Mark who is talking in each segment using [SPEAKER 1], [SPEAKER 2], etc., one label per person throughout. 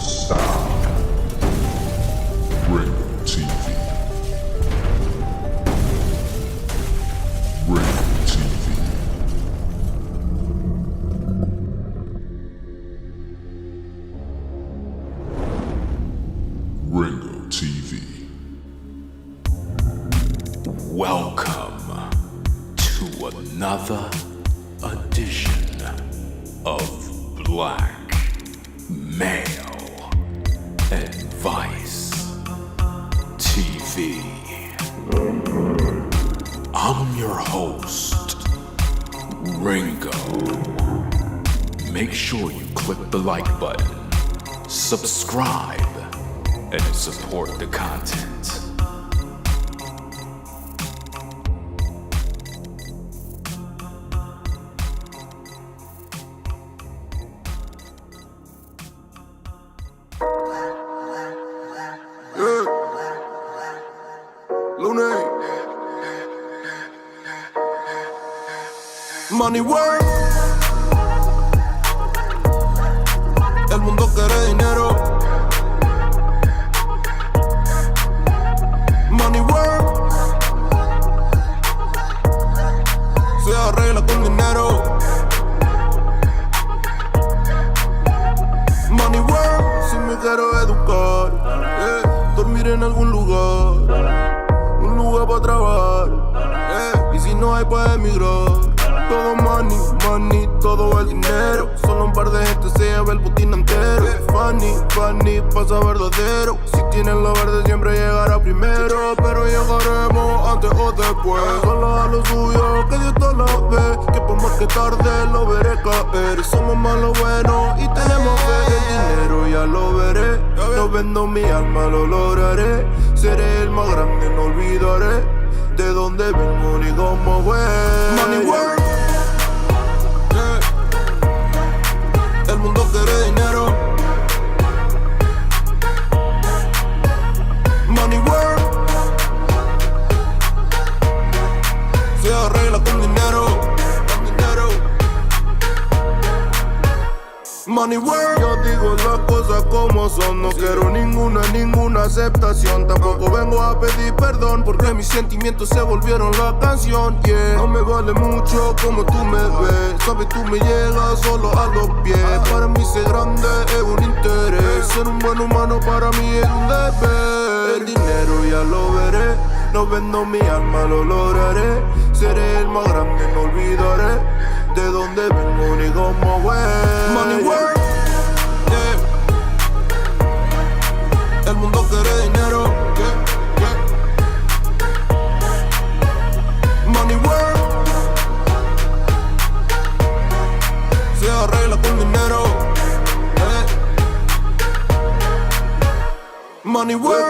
[SPEAKER 1] sound. Ringo TV. Ringo TV. Ringo TV.
[SPEAKER 2] Welcome to another edition of Black Male Advice TV. I'm your host, Ringo. Make sure you click the like button, subscribe, and support the content.
[SPEAKER 3] Money work. El mundo quiere dinero. Money work. Se arregla con dinero. Money work. Si me quiero educar, dormir en algún lugar, un lugar para trabajar, y si no hay pues emigrar. Todo money, money, todo el dinero. Solo un par de gente se lleva el botín entero. Funny, funny, pasa verdadero. Si tienes lo verde siempre llegará primero. Pero llegaremos antes o después. Solo a lo suyo, que Dios todo lo ve. Que por más que tarde lo veré caer. Somos más lo bueno y tenemos fe. El dinero ya lo veré. No vendo mi alma, lo lograré. Seré el más grande, no olvidaré de dónde vengo ni cómo fue. Money work. El mundo quiere dinero. Money work. Se arregla con dinero. Con dinero. Money work. Yo digo las cosas como son. No quiero ninguna aceptación. Tampoco vengo a pedir perdón, porque mis sentimientos se volvieron la canción, yeah. No me vale mucho como tú me ves. Sabes, tú me llegas solo a los pies. Para mí ser grande es un interés. Ser un buen humano para mí es un deber. El dinero ya lo veré. No vendo mi alma, lo lograré. Seré el más grande, no olvidaré de dónde vengo ni cómo fue. Money work. El mundo quiere dinero, Money work. Se arregla con dinero, Money work.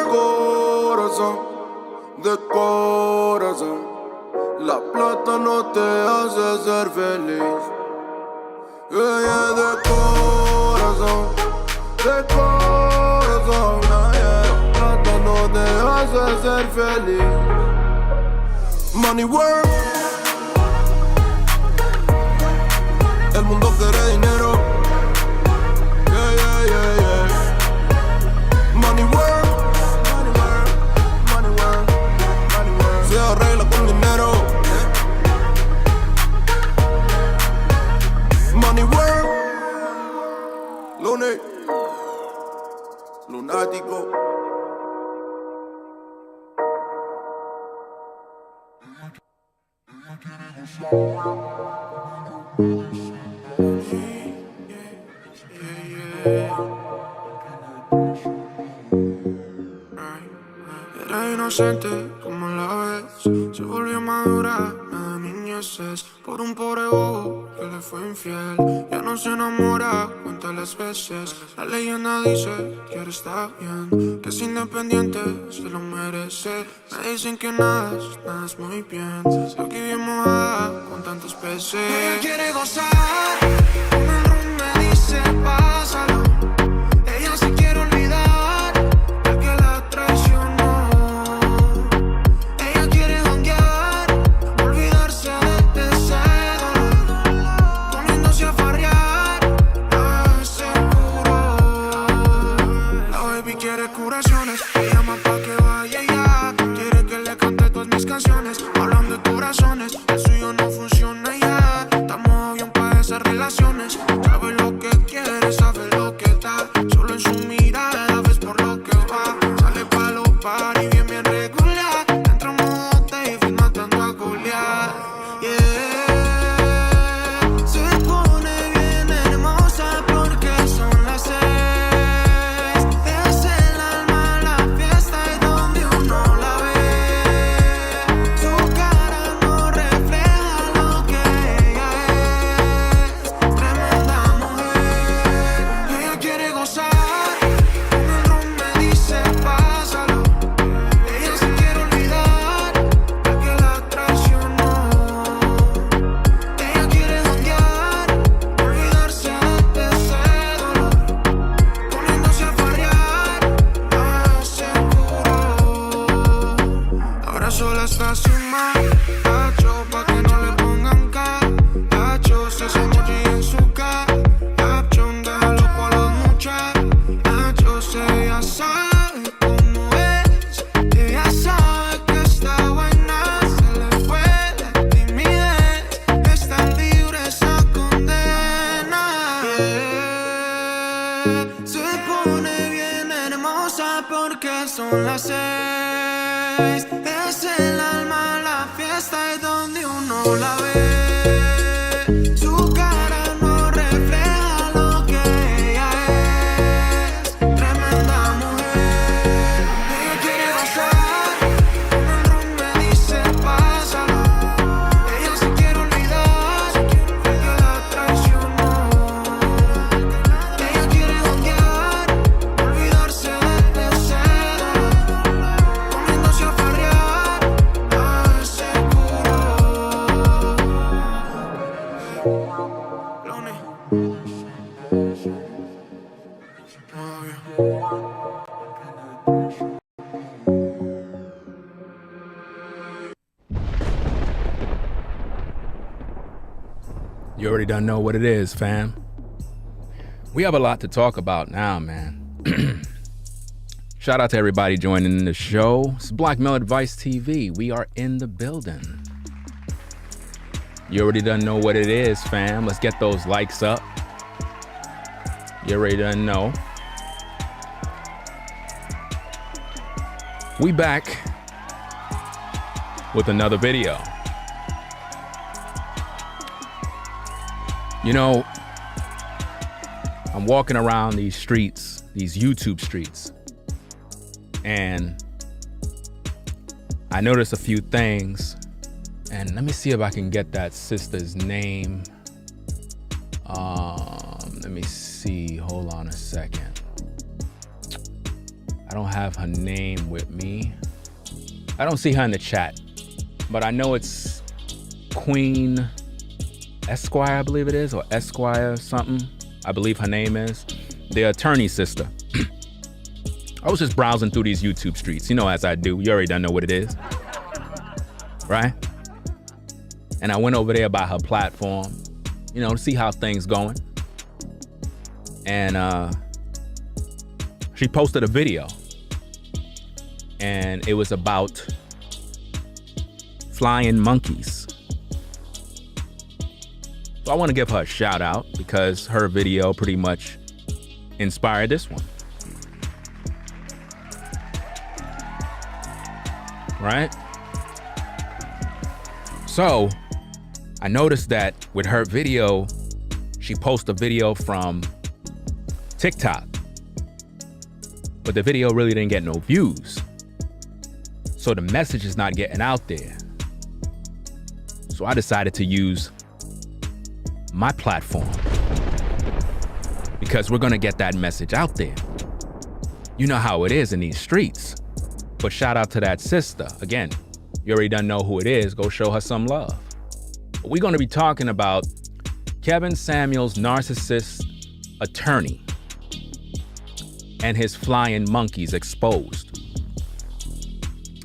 [SPEAKER 3] De corazón, la plata no te hace ser feliz. De corazón, de corazón. No te hace ser feliz. Money work. El mundo quiere dinero. Yeah, yeah, yeah, yeah. Money work. Money work. Money work. Money work. Se arregla con dinero. Money work. Lunes. Lunático.
[SPEAKER 4] Era inocente como la ves. Se volvió madura, la niñez es por un pobre bobo que le fue infiel. Ya no se enamora, cuenta las veces. La leyenda dice que ahora está bien, que es independiente, se lo merece. Me dicen que nada es muy bien. Yo aquí bien mojada con tantos peces. Ella quiere gozar, con el rum me dice pásalo. Ella se quiere olvidar del que la traicionó. Ella quiere janguear, olvidarse de ese dolor, poniéndose a farrear, seguro. gozar. Con el ron me dice pásalo. Ella se quiere olvidar de que la traicionó. Ella quiere janguear, olvidarse de ese dolor, poniéndose a farrear, seguro. Ahora sola está sin macho, pa' que no le pongan cacho. Se hace emoji en su caption, déjalo por los muchachos. Ella sabe cómo es, ella sabe que esta vaina se le fue de timidez. Está libre esa condena. Se pone bien hermosa porque son las 6. Es el alma, la fiesta y donde uno la ve. Su cara no refleja lo que ella es. Tremenda mujer. Ella quiere gozar. Con el ron me dice pásalo. Ella se quiere olvidar de que la traicionó. Ella quiere janguear, olvidarse de ese dolor, poniéndose a farrear, seguro. Lonely.
[SPEAKER 5] You already done know what it is, fam. We have a lot to talk about now, man. Shout out to everybody joining the show. It's Black Male Advice TV. We are in the building. You already done know what it is, fam. Let's get those likes up. You already done know. We back with another video. You know, I'm walking around these streets, these YouTube streets, and I noticed a few things. And let me see if I can get that sister's name. Let me see. Hold on a second. I don't have her name with me. I don't see her in the chat, but I know it's Queen Esquire, I believe it is, or Esquire something. I believe her name is. The attorney sister. I was just browsing through these YouTube streets, you know, as I do. You already don't know what it is, right? And I went over there by her platform, you know, to see how things going. And she posted a video, and it was about flying monkeys. So I want to give her a shout out because her video pretty much inspired this one. Right? So I noticed that with her video, she posted a video from TikTok, but the video really didn't get no views. So the message is not getting out there. So I decided to use my platform because we're gonna get that message out there. You know how it is in these streets. But shout out to that sister. Again, you already done know who it is. Go show her some love. But we're gonna be talking about Kevin Samuels' narcissist attorney and his flying monkeys exposed.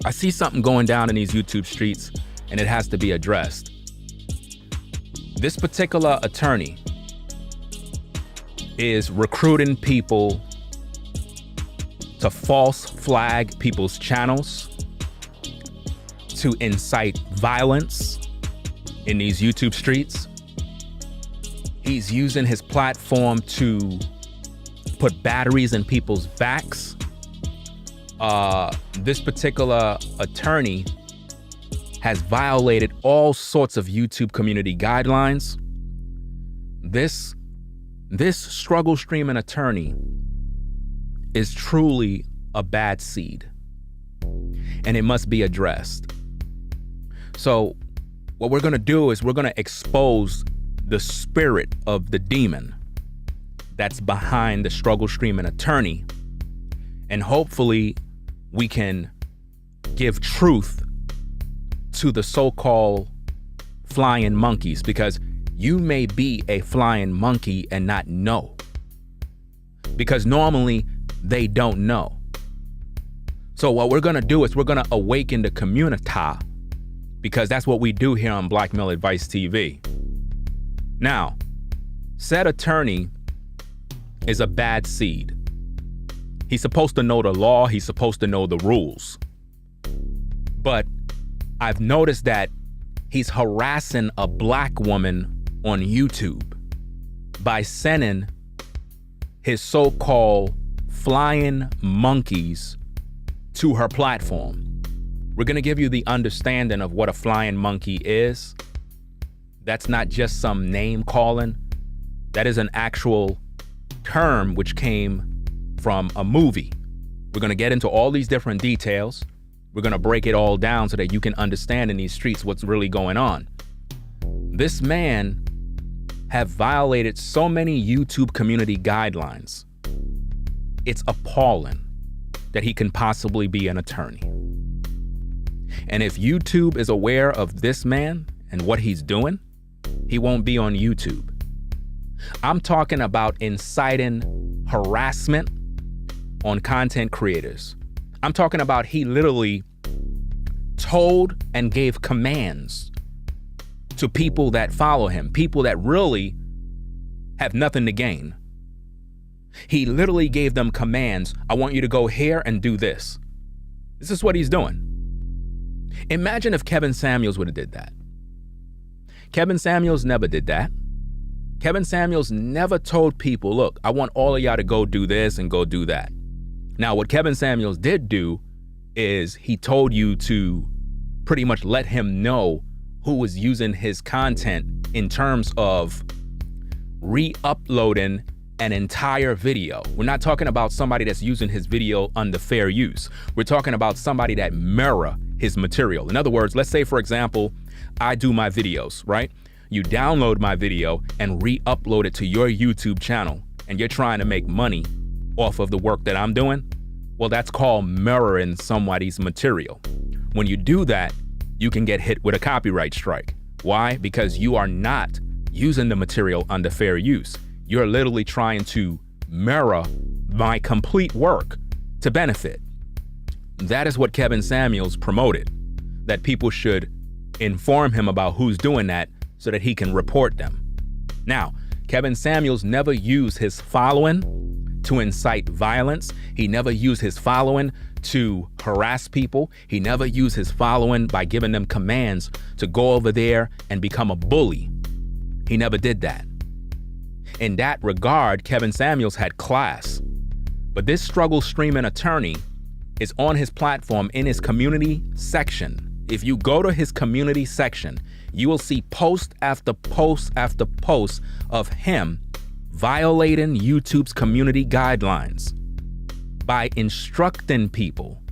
[SPEAKER 5] I see something going down in these YouTube streets and it has to be addressed. This particular attorney is recruiting people to false flag people's channels, to incite violence in these YouTube streets. He's using his platform to put batteries in people's backs. This particular attorney has violated all sorts of YouTube community guidelines. This struggle streaming attorney is truly a bad seed, and it must be addressed. So what we're gonna do is we're gonna expose the spirit of the demon that's behind the struggle streaming attorney. And hopefully we can give truth to the so-called flying monkeys, because you may be a flying monkey and not know, because normally they don't know. So what we're going to do is we're going to awaken the community, because that's what we do here on Black Male Advice TV. Now, said attorney is a bad seed. He's supposed to know the law. He's supposed to know the rules. But I've noticed that he's harassing a black woman on YouTube by sending his so-called flying monkeys to her platform. We're going to give you the understanding of what a flying monkey is. That's not just some name calling. That is an actual term which came from a movie. We're going to get into all these different details. We're going to break it all down so that you can understand in these streets what's really going on. This man have violated so many YouTube community guidelines. It's appalling that he can possibly be an attorney. And if YouTube is aware of this man and what he's doing, he won't be on YouTube. I'm talking about inciting harassment on content creators. I'm talking about he literally told and gave commands to people that follow him, people that really have nothing to gain. He literally gave them commands. I want you to go here and do this. This is what he's doing. Imagine if Kevin Samuels would have did that. Kevin Samuels never did that. Kevin Samuels never told people, look, I want all of y'all to go do this and go do that. Now, what Kevin Samuels did do is he told you to pretty much let him know who was using his content in terms of re-uploading an entire video. We're not talking about somebody that's using his video under fair use. We're talking about somebody that mirror his material. In other words, let's say, for example, I do my videos, right? You download my video and re-upload it to your YouTube channel, and you're trying to make money off of the work that I'm doing. Well, that's called mirroring somebody's material. When you do that, you can get hit with a copyright strike. Why? Because you are not using the material under fair use. You're literally trying to mirror my complete work to benefit. That is what Kevin Samuels promoted, that people should inform him about who's doing that so that he can report them. Now, Kevin Samuels never used his following to incite violence. He never used his following to harass people. He never used his following by giving them commands to go over there and become a bully. He never did that. In that regard, Kevin Samuels had class. But this struggle streaming attorney is on his platform in his community section. If you go to his community section, you will see post after post after post of him violating YouTube's community guidelines by instructing people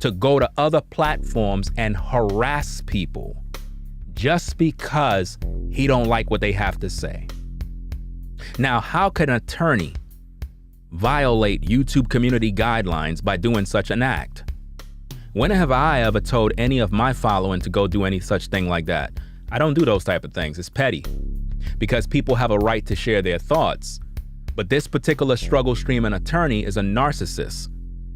[SPEAKER 5] to go to other platforms and harass people just because he don't like what they have to say. Now, how can an attorney violate YouTube community guidelines by doing such an act? When have I ever told any of my following to go do any such thing like that? I don't do those type of things. It's petty because people have a right to share their thoughts. But this particular struggle streaming attorney is a narcissist,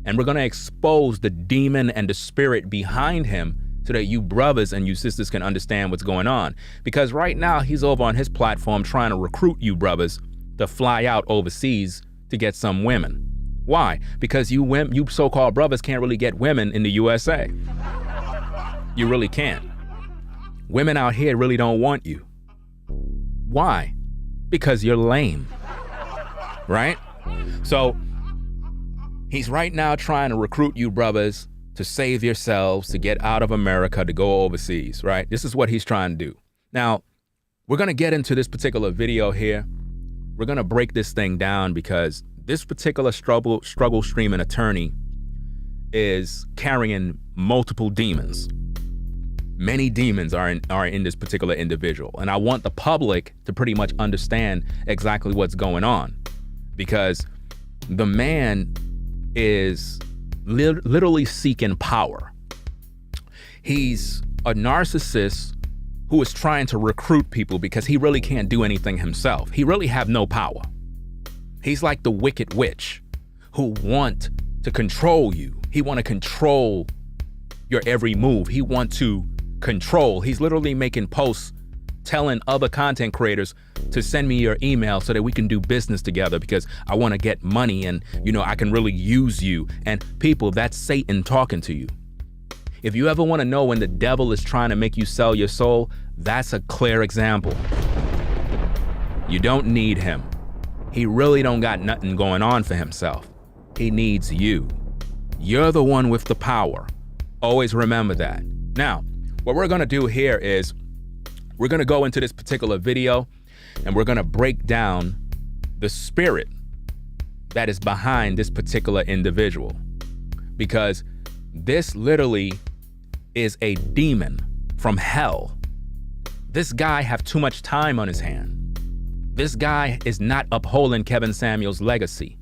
[SPEAKER 5] and we're going to expose the demon and the spirit behind him so that you brothers and you sisters can understand what's going on. Because right now he's over on his platform trying to recruit you brothers to fly out overseas to get some women. Why? Because you so-called brothers can't really get women in the USA. You really can't. Women out here really don't want you. Why? Because you're lame, right? So he's right now trying to recruit you brothers to save yourselves, to get out of America, to go overseas, right? This is what he's trying to do. Now, we're going to get into this particular video here. We're going to break this thing down because this particular struggle streaming attorney is carrying multiple demons. Many demons are in this particular individual. And I want the public to pretty much understand exactly what's going on. because the man is literally seeking power. He's a narcissist who is trying to recruit people because he really can't do anything himself. He really have no power. He's like the wicked witch who want to control you. He want to control your every move. He want to control. He's literally making posts telling other content creators to send me your email so that we can do business together because I want to get money and, I can really use you. And people, that's Satan talking to you. If you ever want to know when the devil is trying to make you sell your soul, that's a clear example. You don't need him. He really don't got nothing going on for himself. He needs you. You're the one with the power. Always remember that. Now, what we're going to do here is we're going to go into this particular video and we're going to break down the spirit that is behind this particular individual, because this literally is a demon from hell. This guy have too much time on his hand. This guy is not upholding Kevin Samuels' legacy.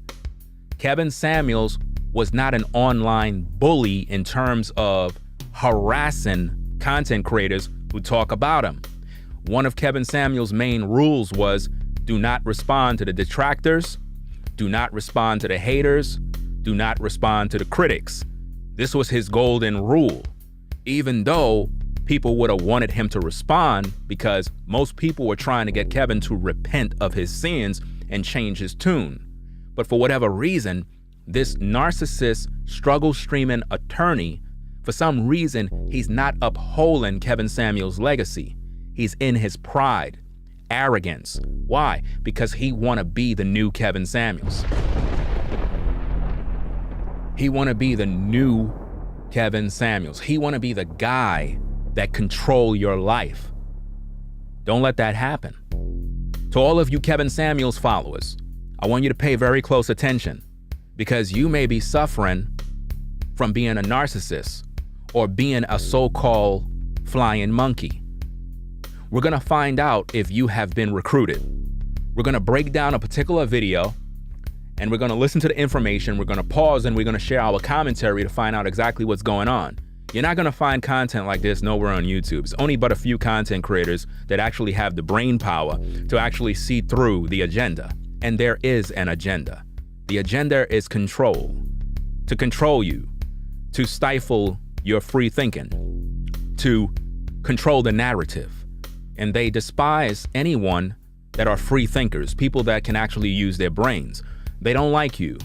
[SPEAKER 5] Kevin Samuels was not an online bully in terms of harassing content creators who talk about him. One of Kevin Samuels' main rules was do not respond to the detractors, do not respond to the haters, do not respond to the critics. This was his golden rule, even though people would have wanted him to respond because most people were trying to get Kevin to repent of his sins and change his tune. But for whatever reason, this narcissist struggle streaming attorney, for some reason, he's not upholding Kevin Samuels' legacy. He's in his pride, arrogance. Why? Because he want to be the new Kevin Samuels. He want to be the new Kevin Samuels. He want to be the guy that control your life. Don't let that happen. To all of you Kevin Samuels followers, I want you to pay very close attention, because you may be suffering from being a narcissist or being a so-called flying monkey. We're going to find out if you have been recruited. We're going to break down a particular video and we're going to listen to the information. We're going to pause and we're going to share our commentary to find out exactly what's going on. You're not going to find content like this nowhere on YouTube. It's only but a few content creators that actually have the brain power to actually see through the agenda. And there is an agenda. The agenda is control, to control you, to stifle your free thinking, to control the narrative. And they despise anyone that are free thinkers, people that can actually use their brains. They don't like you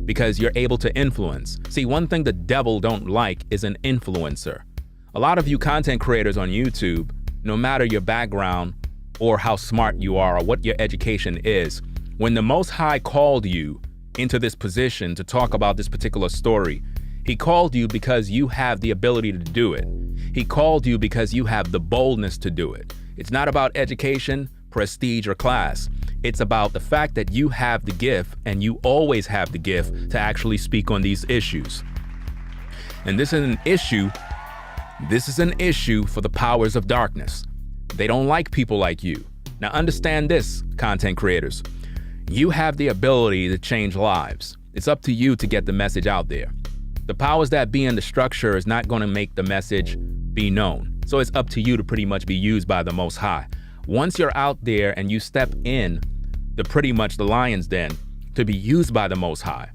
[SPEAKER 5] because you're able to influence. See, one thing the devil don't like is an influencer. A lot of you content creators on YouTube, no matter your background or how smart you are or what your education is, when the Most High called you into this position to talk about this particular story, he called you because you have the ability to do it. He called you because you have the boldness to do it. It's not about education, prestige, or class. It's about the fact that you have the gift, and you always have the gift to actually speak on these issues. And this is an issue. This is an issue for the powers of darkness. They don't like people like you. Now understand this, content creators. You have the ability to change lives. It's up to you to get the message out there. The powers that be in the structure is not going to make the message be known. So it's up to you to pretty much be used by the Most High. Once you're out there and you step in pretty much the lion's den to be used by the Most High,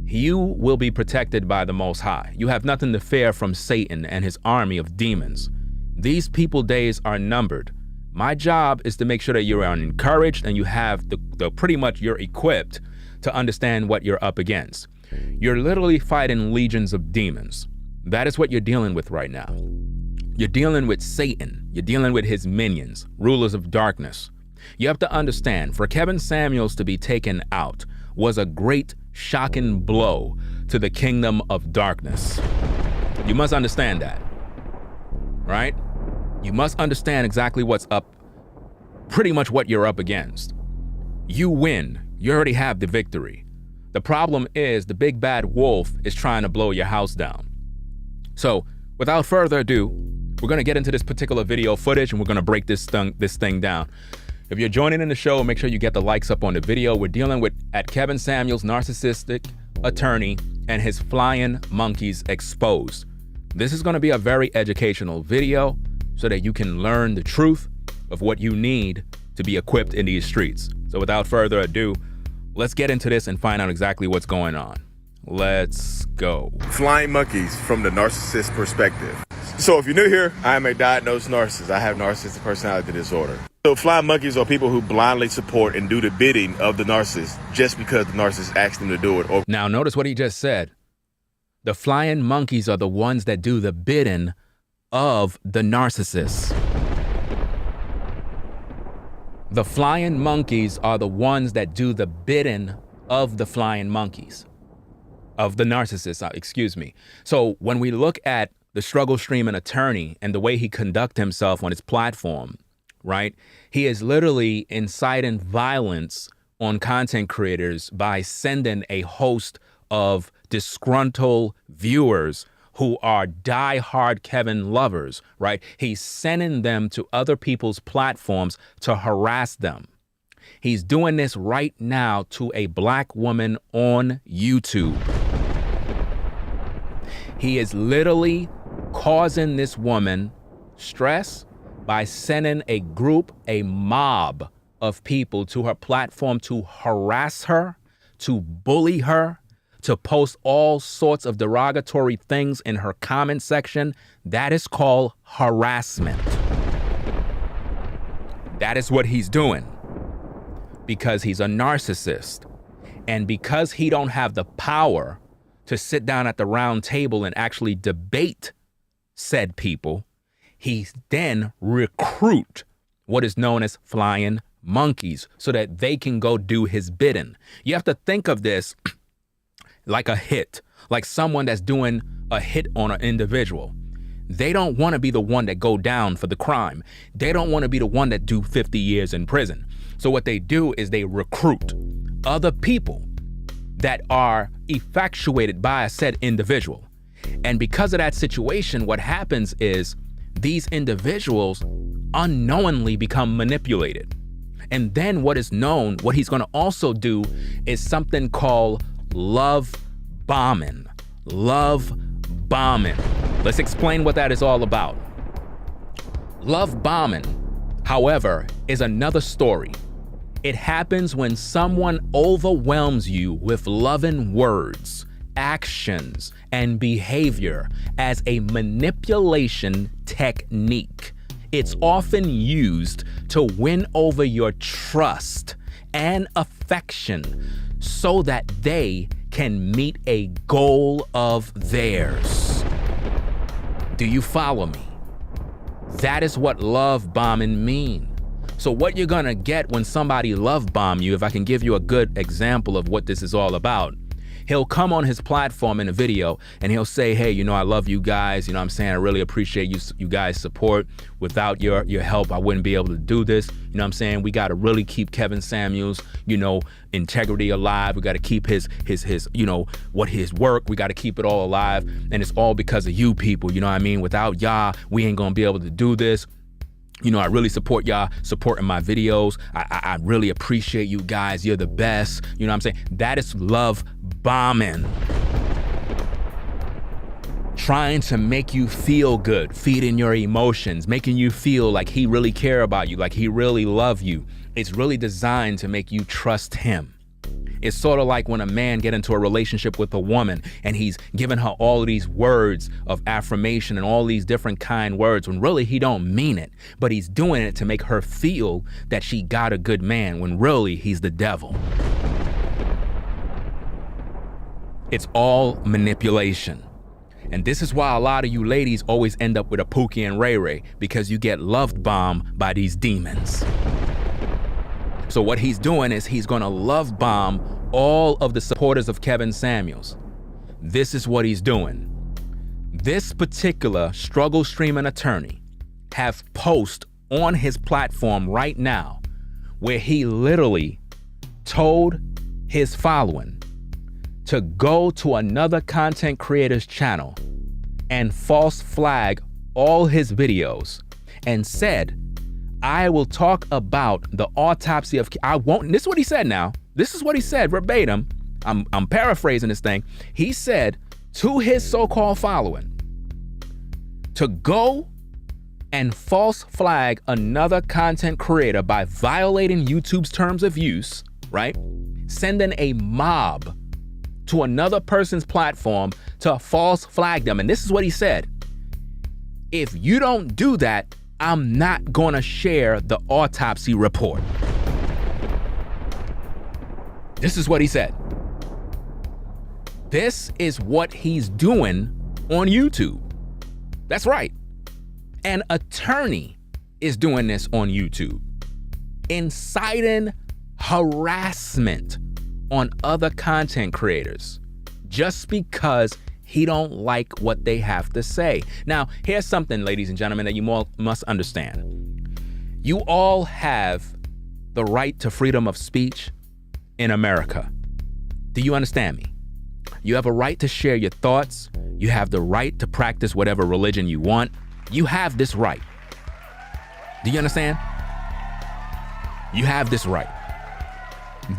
[SPEAKER 5] you will be protected by the Most High. You have nothing to fear from Satan and his army of demons. These people days are numbered. My job is to make sure that you're encouraged and you have the pretty much you're equipped to understand what you're up against. You're literally fighting legions of demons. That is what you're dealing with right now. You're dealing with Satan. You're dealing with his minions, rulers of darkness. You have to understand, for Kevin Samuels to be taken out was a great, shocking blow to the kingdom of darkness. You must understand that, right? You must understand exactly what's up, pretty much what you're up against. You win. You already have the victory. The problem is the big bad wolf is trying to blow your house down. So without further ado, we're going to get into this particular video footage and we're going to break this thing down. If you're joining in the show, make sure you get the likes up on the video. We're dealing with at Kevin Samuels, narcissistic attorney, and his flying monkeys exposed. This is going to be a very educational video so that you can learn the truth of what you need to be equipped in these streets. So without further ado, let's get into this and find out exactly what's going on. Let's go.
[SPEAKER 6] Flying monkeys from the narcissist perspective. So if you're new here, I am a diagnosed narcissist. I have narcissistic personality disorder. So flying monkeys are people who blindly support and do the bidding of the narcissist just because the narcissist asked them to do it.
[SPEAKER 5] Now notice what he just said. The flying monkeys are the ones that do the bidding of the narcissists. The flying monkeys are the ones that do the bidding of the flying monkeys, of the narcissists, excuse me. So when we look at the struggle streaming attorney and the way he conducts himself on his platform, right? He is literally inciting violence on content creators by sending a host of disgruntled viewers who are diehard Kevin lovers, right? He's sending them to other people's platforms to harass them. He's doing this right now to a black woman on YouTube. He is literally causing this woman stress by sending a group, a mob of people to her platform to harass her, to bully her, to post all sorts of derogatory things in her comment section. That is called harassment. That is what he's doing because he's a narcissist. And because he don't have the power to sit down at the round table and actually debate said people, he then recruit what is known as flying monkeys so that they can go do his bidding. You have to think of this like a hit, like someone that's doing a hit on an individual. They don't want to be the one that go down for the crime. They don't want to be the one that do 50 years in prison. So what they do is they recruit other people that are effectuated by a said individual. And because of that situation, what happens is these individuals unknowingly become manipulated. And then what is known, what he's going to also do is something called love bombing. Love bombing. Let's explain what that is all about. Love bombing, however, is another story. It happens when someone overwhelms you with loving words, actions, and behavior as a manipulation technique. It's often used to win over your trust and affection so that they can meet a goal of theirs. Do you follow me? That is what love bombing means. So what you're gonna get when somebody love bomb you, if I can give you a good example of what this is all about, he'll come on his platform in a video and he'll say, hey, you know, I love you guys. You know what I'm saying? I really appreciate you guys' support. Without your help, I wouldn't be able to do this. You know what I'm saying? We got to really keep Kevin Samuels, you know, integrity alive. We got to keep his, you know, his work. We got to keep it all alive. And it's all because of you people. You know what I mean? Without y'all, we ain't going to be able to do this. You know, I really support y'all supporting my videos. I really appreciate you guys. You're the best. You know what I'm saying? That is love bombing. Trying to make you feel good, feeding your emotions, making you feel like he really care about you, like he really love you. It's really designed to make you trust him. It's sort of like when a man get into a relationship with a woman and he's giving her all of these words of affirmation and all these different kind words when really he don't mean it, but he's doing it to make her feel that she got a good man when really he's the devil. It's all manipulation. And this is why a lot of you ladies always end up with a Pookie and Ray Ray, because you get loved bombed by these demons. So what he's doing is he's gonna love bomb all of the supporters of Kevin Samuels. This is what he's doing. This particular struggle streaming attorney have post on his platform right now where he literally told his following to go to another content creator's channel and false flag all his videos and said, I will talk about the autopsy of, I won't, this is what he said now. This is what he said verbatim. I'm paraphrasing this thing. He said to his so-called following to go and false flag another content creator by violating YouTube's terms of use, right? Sending a mob to another person's platform to false flag them. And this is what he said. If you don't do that, I'm not gonna share the autopsy report. This is what he said. This is what he's doing on YouTube. That's right. An attorney is doing this on YouTube, inciting harassment on other content creators just because he don't like what they have to say. Now, here's something, ladies and gentlemen, that you all must understand. You all have the right to freedom of speech in America. Do you understand me? You have a right to share your thoughts. You have the right to practice whatever religion you want. You have this right. Do you understand? You have this right.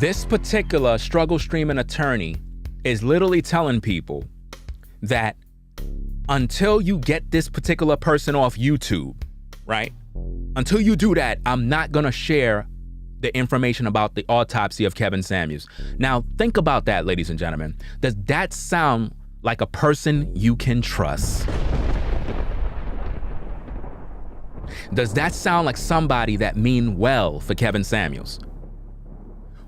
[SPEAKER 5] This particular struggle streaming attorney is literally telling people that until you get this particular person off YouTube, right? Until you do that, I'm not gonna share the information about the autopsy of Kevin Samuels. Now, think about that, ladies and gentlemen. Does that sound like a person you can trust? Does that sound like somebody that mean well for Kevin Samuels?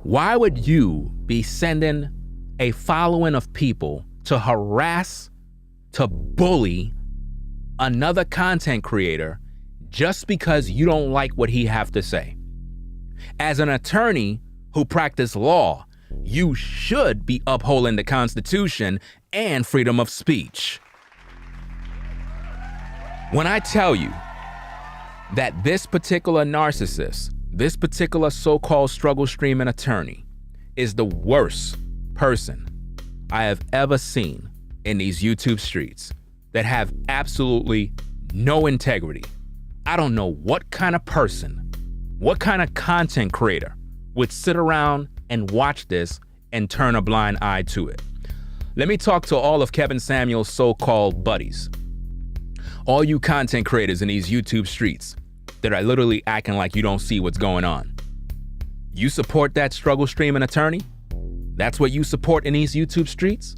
[SPEAKER 5] Why would you be sending a following of people to harass, to bully another content creator just because you don't like what he have to say? As an attorney who practice law, you should be upholding the Constitution and freedom of speech. When I tell you that this particular narcissist, this particular so-called struggle streaming attorney is the worst person I have ever seen in these YouTube streets, that have absolutely no integrity. I don't know what kind of person, what kind of content creator would sit around and watch this and turn a blind eye to it. Let me talk to all of Kevin Samuels' so-called buddies. All you content creators in these YouTube streets that are literally acting like you don't see what's going on. You support that struggle streaming attorney? That's what you support in these YouTube streets?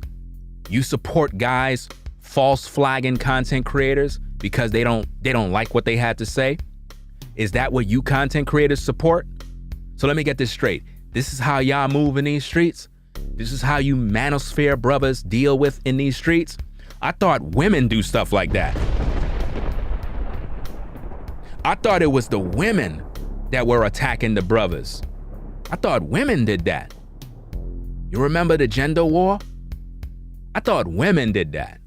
[SPEAKER 5] You support guys false flagging content creators because they don't like what they had to say? Is that what you content creators support? So let me get this straight. This is how y'all move in these streets? This is how you manosphere brothers deal with in these streets? I thought women do stuff like that. I thought it was the women that were attacking the brothers. I thought women did that. You remember the gender war? I thought women did that.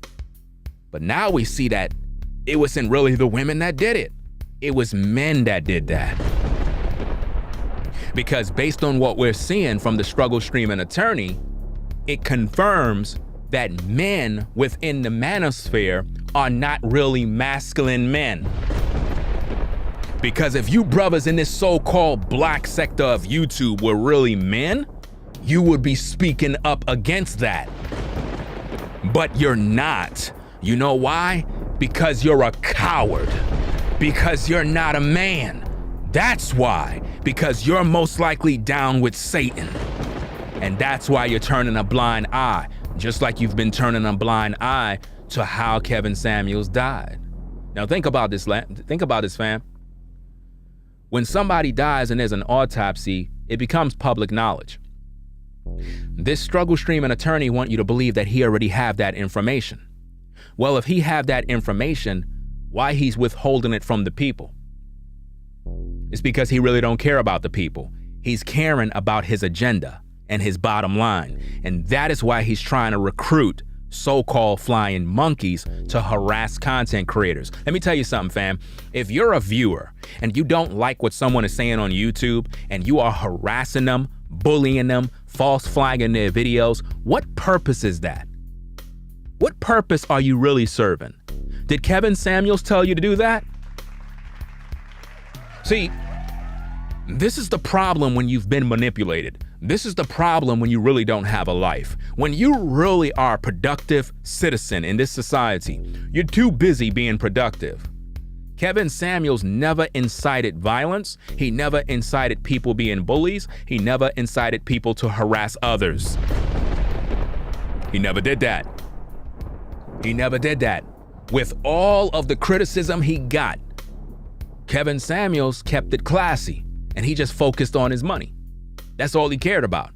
[SPEAKER 5] But now we see that it wasn't really the women that did it. It was men that did that. Because based on what we're seeing from the struggle streaming attorney, it confirms that men within the manosphere are not really masculine men. Because if you brothers in this so-called black sector of YouTube were really men, you would be speaking up against that. But you're not. You know why? Because you're a coward. Because you're not a man. That's why. Because you're most likely down with Satan. And that's why you're turning a blind eye, just like you've been turning a blind eye to how Kevin Samuels died. Now think about this, fam. When somebody dies and there's an autopsy, it becomes public knowledge. This struggle streaming attorney want you to believe that he already have that information. Well, if he have that information, why he's withholding it from the people? It's because he really don't care about the people. He's caring about his agenda and his bottom line. And that is why he's trying to recruit so-called flying monkeys to harass content creators. Let me tell you something, fam. If you're a viewer and you don't like what someone is saying on YouTube and you are harassing them, bullying them, false flagging their videos, what purpose is that? What purpose are you really serving? Did Kevin Samuels tell you to do that? See, this is the problem when you've been manipulated. This is the problem when you really don't have a life. When you really are a productive citizen in this society, you're too busy being productive. Kevin Samuels never incited violence. He never incited people being bullies. He never incited people to harass others. He never did that. He never did that. With all of the criticism he got, Kevin Samuels kept it classy, and he just focused on his money. That's all he cared about.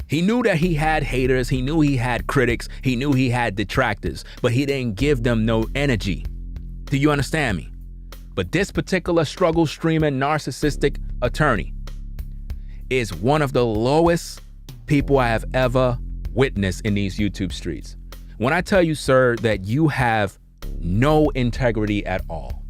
[SPEAKER 5] He knew that he had haters. He knew he had critics. He knew he had detractors, but he didn't give them no energy. Do you understand me? But this particular struggle streaming narcissistic attorney is one of the lowest people I have ever witnessed in these YouTube streets. When I tell you, sir, that you have no integrity at all,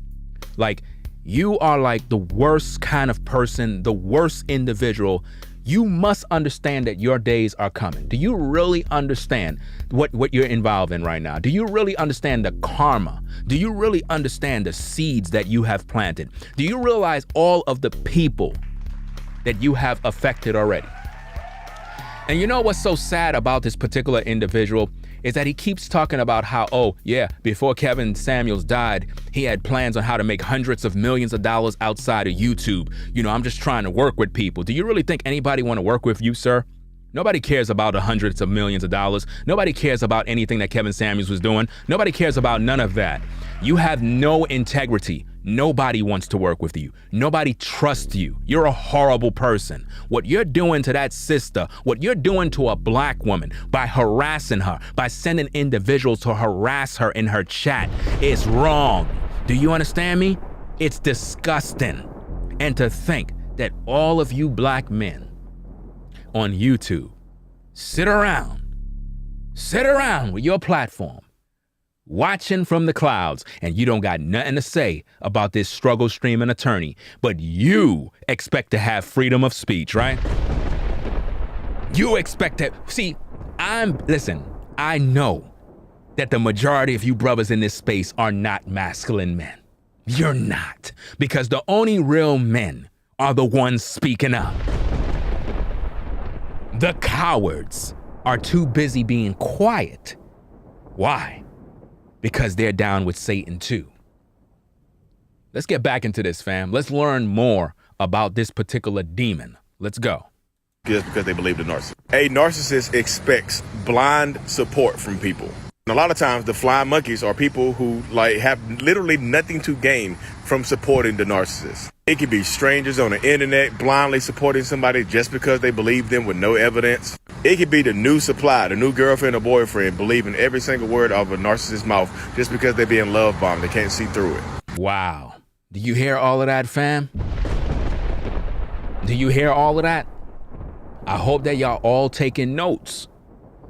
[SPEAKER 5] like you are like the worst kind of person, the worst individual, you must understand that your days are coming. Do you really understand what you're involved in right now? Do you really understand the karma? Do you really understand the seeds that you have planted? Do you realize all of the people that you have affected already? And you know what's so sad about this particular individual is that he keeps talking about how, oh yeah, before Kevin Samuels died, he had plans on how to make hundreds of millions of dollars outside of YouTube. You know, I'm just trying to work with people. Do you really think anybody want to work with you, sir? Nobody cares about the hundreds of millions of dollars. Nobody cares about anything that Kevin Samuels was doing. Nobody cares about none of that. You have no integrity. Nobody wants to work with you. Nobody trusts you. You're a horrible person. What you're doing to that sister, what you're doing to a black woman by harassing her, by sending individuals to harass her in her chat is wrong. Do you understand me? It's disgusting. And to think that all of you black men on YouTube sit around with your platform watching from the clouds, and you don't got nothing to say about this struggle streaming attorney, but you expect to have freedom of speech, right? You expect to, see, listen, I know that the majority of you brothers in this space are not masculine men. You're not, because the only real men are the ones speaking up. The cowards are too busy being quiet. Why? Because they're down with Satan too. Let's get back into this, fam. Let's learn more about this particular demon. Let's go.
[SPEAKER 6] Just because they believe the narcissist. A narcissist expects blind support from people. And a lot of times the flying monkeys are people who have literally nothing to gain from supporting the narcissist. It could be strangers on the internet blindly supporting somebody just because they believe them with no evidence. It could be the new supply, the new girlfriend or boyfriend believing every single word of a narcissist's mouth just because they're being love bombed. They can't see through it.
[SPEAKER 5] Wow. Do you hear all of that, fam? Do you hear all of that? I hope that y'all all taking notes,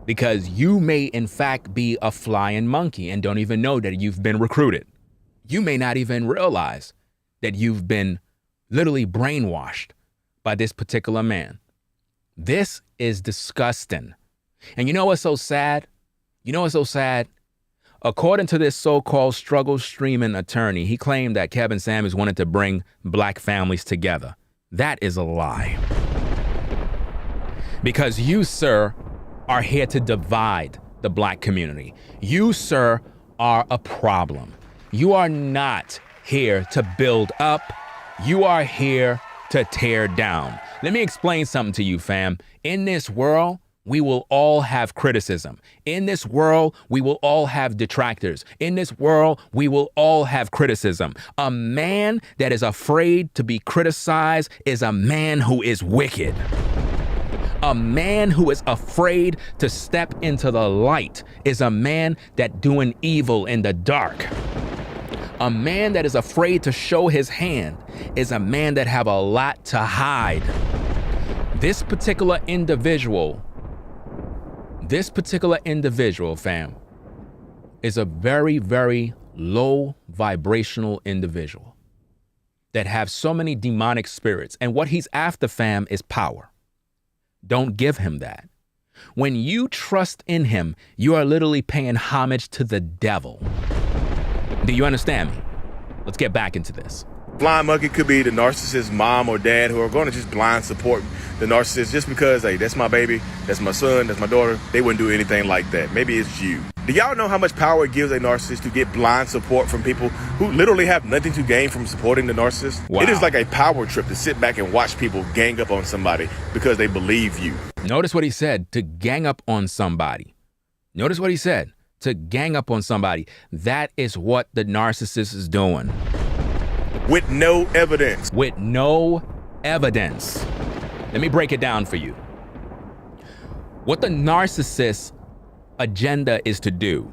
[SPEAKER 5] because you may in fact be a flying monkey and don't even know that you've been recruited. You may not even realize that you've been literally brainwashed by this particular man. This is disgusting. And you know what's so sad? You know what's so sad? According to this so-called struggle streaming attorney, he claimed that Kevin Samuels wanted to bring black families together. That is a lie. Because you, sir, are here to divide the black community. You, sir, are a problem. You are not here to build up. You are here to tear down. Let me explain something to you, fam. In this world, we will all have criticism. In this world, we will all have detractors. In this world, we will all have criticism. A man that is afraid to be criticized is a man who is wicked. A man who is afraid to step into the light is a man that doing evil in the dark. A man that is afraid to show his hand is a man that have a lot to hide. This particular individual, fam, is a very, very low vibrational individual that have so many demonic spirits. And what he's after, fam, is power. Don't give him that. When you trust in him, you are literally paying homage to the devil. Do you understand me? Let's get back into this.
[SPEAKER 6] Flying monkey could be the narcissist's mom or dad who are going to just blind support the narcissist just because, hey, that's my baby, that's my son, that's my daughter. They wouldn't do anything like that. Maybe it's you. Do y'all know how much power it gives a narcissist to get blind support from people who literally have nothing to gain from supporting the narcissist?
[SPEAKER 5] Wow.
[SPEAKER 6] It is like a power trip to sit back and watch people gang up on somebody because they believe you.
[SPEAKER 5] Notice what he said, to gang up on somebody. Notice what he said, to gang up on somebody. That is what the narcissist is doing.
[SPEAKER 6] With no evidence.
[SPEAKER 5] With no evidence. Let me break it down for you. What the narcissist's agenda is to do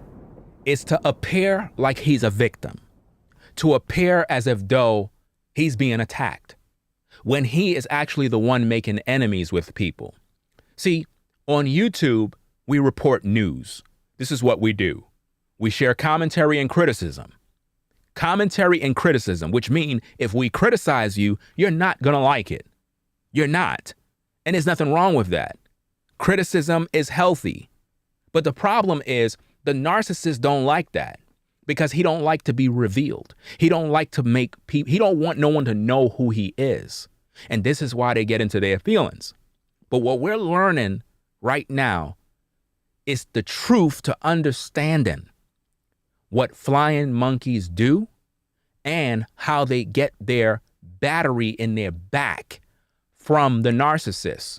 [SPEAKER 5] is to appear like he's a victim, to appear as if though he's being attacked, when he is actually the one making enemies with people. See, on YouTube, we report news. This is what we do. We share commentary and criticism. Commentary and criticism, which mean if we criticize you, you're not gonna like it. You're not. And there's nothing wrong with that. Criticism is healthy. But the problem is the narcissist don't like that because he don't like to be revealed. He don't like to make people, he don't want no one to know who he is. And this is why they get into their feelings. But what we're learning right now is the truth to understanding what flying monkeys do and how they get their battery in their back from the narcissist.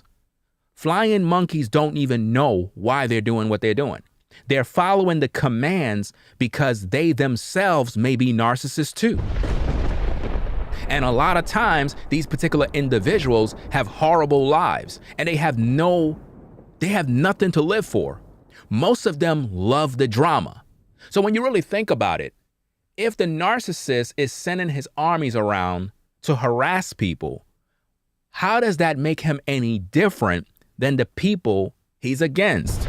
[SPEAKER 5] Flying monkeys don't even know why they're doing what they're doing. They're following the commands because they themselves may be narcissists too. And a lot of times, these particular individuals have horrible lives and they have nothing to live for. Most of them love the drama. So when you really think about it, if the narcissist is sending his armies around to harass people, how does that make him any different than the people he's against?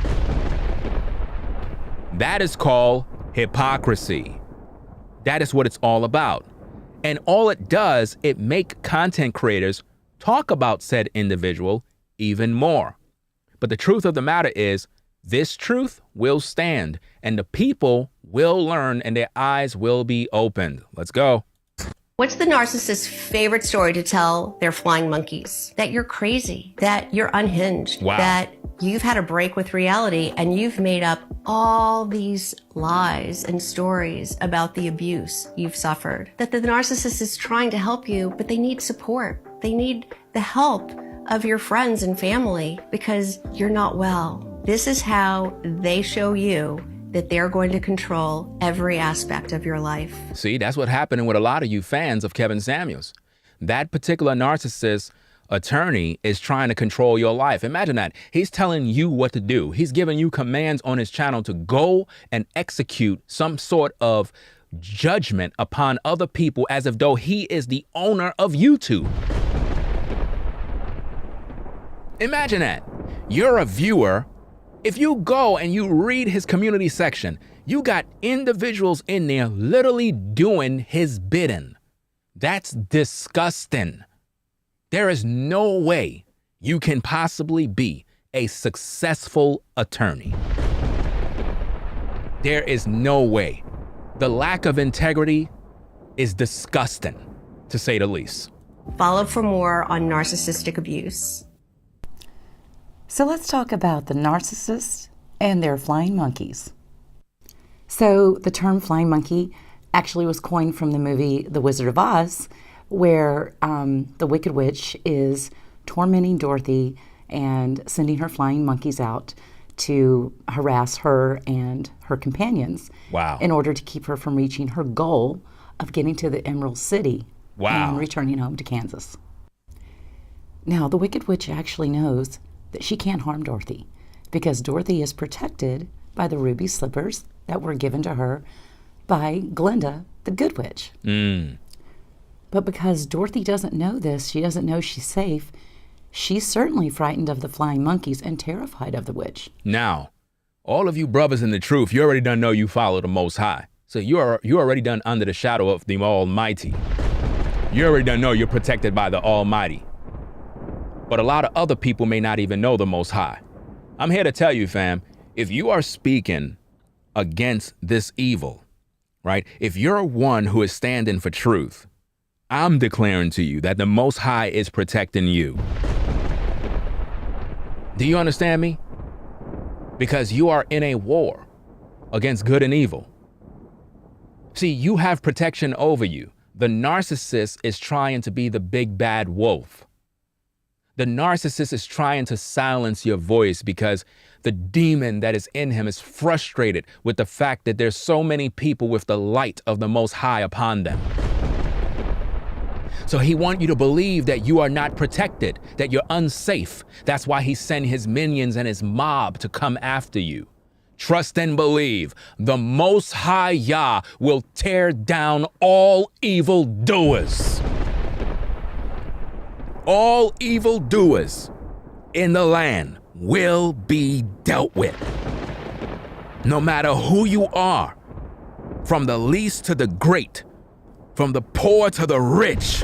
[SPEAKER 5] That is called hypocrisy. That is what it's all about. And all it does, it make content creators talk about said individual even more. But the truth of the matter is, this truth will stand and the people will learn and their eyes will be opened. Let's go.
[SPEAKER 7] What's the narcissist's favorite story to tell their flying monkeys? That you're crazy, that you're unhinged,
[SPEAKER 5] Wow.
[SPEAKER 7] that you've had a break with reality and you've made up all these lies and stories about the abuse you've suffered. That the narcissist is trying to help you, but they need support. They need the help of your friends and family because you're not well. This is how they show you that they're going to control every aspect of your life.
[SPEAKER 5] See, that's what happening with a lot of you fans of Kevin Samuels. That particular narcissist attorney is trying to control your life. Imagine that. He's telling you what to do. He's giving you commands on his channel to go and execute some sort of judgment upon other people as if though he is the owner of YouTube. Imagine that. You're a viewer. If you go and you read his community section, you got individuals in there literally doing his bidding. That's disgusting. There is no way you can possibly be a successful attorney. There is no way. The lack of integrity is disgusting, to say the least.
[SPEAKER 7] Follow for more on narcissistic abuse.
[SPEAKER 8] So let's talk about the narcissists and their flying monkeys. So the term flying monkey actually was coined from the movie The Wizard of Oz, where the Wicked Witch is tormenting Dorothy and sending her flying monkeys out to harass her and her companions.
[SPEAKER 5] Wow.
[SPEAKER 8] In order to keep her from reaching her goal of getting to the Emerald City.
[SPEAKER 5] Wow.
[SPEAKER 8] And returning home to Kansas. Now, the Wicked Witch actually knows that she can't harm Dorothy because Dorothy is protected by the ruby slippers that were given to her by Glinda, the Good Witch. But because Dorothy doesn't know this, she doesn't know she's safe, she's certainly frightened of the flying monkeys and terrified of the witch.
[SPEAKER 5] Now, all of you brothers in the truth, you already done know you follow the Most High. So you already done under the shadow of the Almighty. You already done know you're protected by the Almighty. But a lot of other people may not even know the Most High. I'm here to tell you, fam, if you are speaking against this evil, right? If you're one who is standing for truth, I'm declaring to you that the Most High is protecting you. Do you understand me? Because you are in a war against good and evil. See, you have protection over you. The narcissist is trying to be the big bad wolf. The narcissist is trying to silence your voice because the demon that is in him is frustrated with the fact that there's so many people with the light of the Most High upon them. So he wants you to believe that you are not protected, that you're unsafe. That's why he sent his minions and his mob to come after you. Trust and believe. The Most High Yah will tear down all evildoers. All evildoers in the land will be dealt with. No matter who you are, from the least to the great, from the poor to the rich,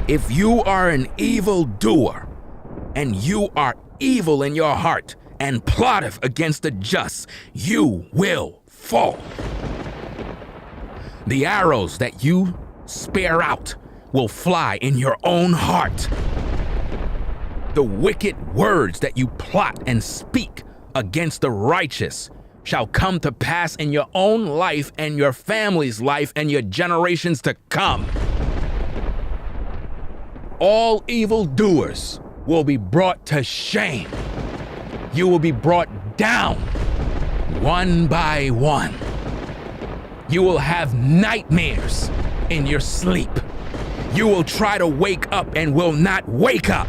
[SPEAKER 5] if you are an evildoer and you are evil in your heart and plotteth against the just, you will fall. The arrows that you spear out will fly in your own heart. The wicked words that you plot and speak against the righteous shall come to pass in your own life and your family's life and your generations to come. All evildoers will be brought to shame. You will be brought down one by one. You will have nightmares in your sleep. You will try to wake up and will not wake up.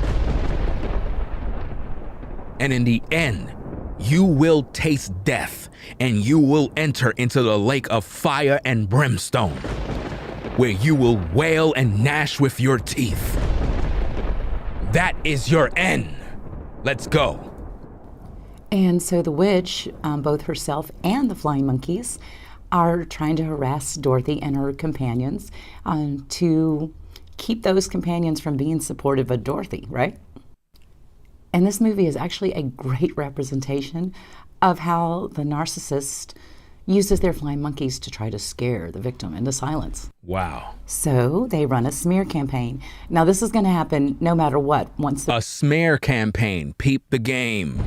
[SPEAKER 5] And in the end, you will taste death and you will enter into the lake of fire and brimstone, where you will wail and gnash with your teeth. That is your end. Let's go.
[SPEAKER 8] And so the witch, both herself and the flying monkeys, are trying to harass Dorothy and her companions to keep those companions from being supportive of Dorothy, right? And this movie is actually a great representation of how the narcissist uses their flying monkeys to try to scare the victim into silence.
[SPEAKER 5] Wow.
[SPEAKER 8] So they run a smear campaign. Now this is going to happen no matter what.
[SPEAKER 5] A smear campaign. Peep the game.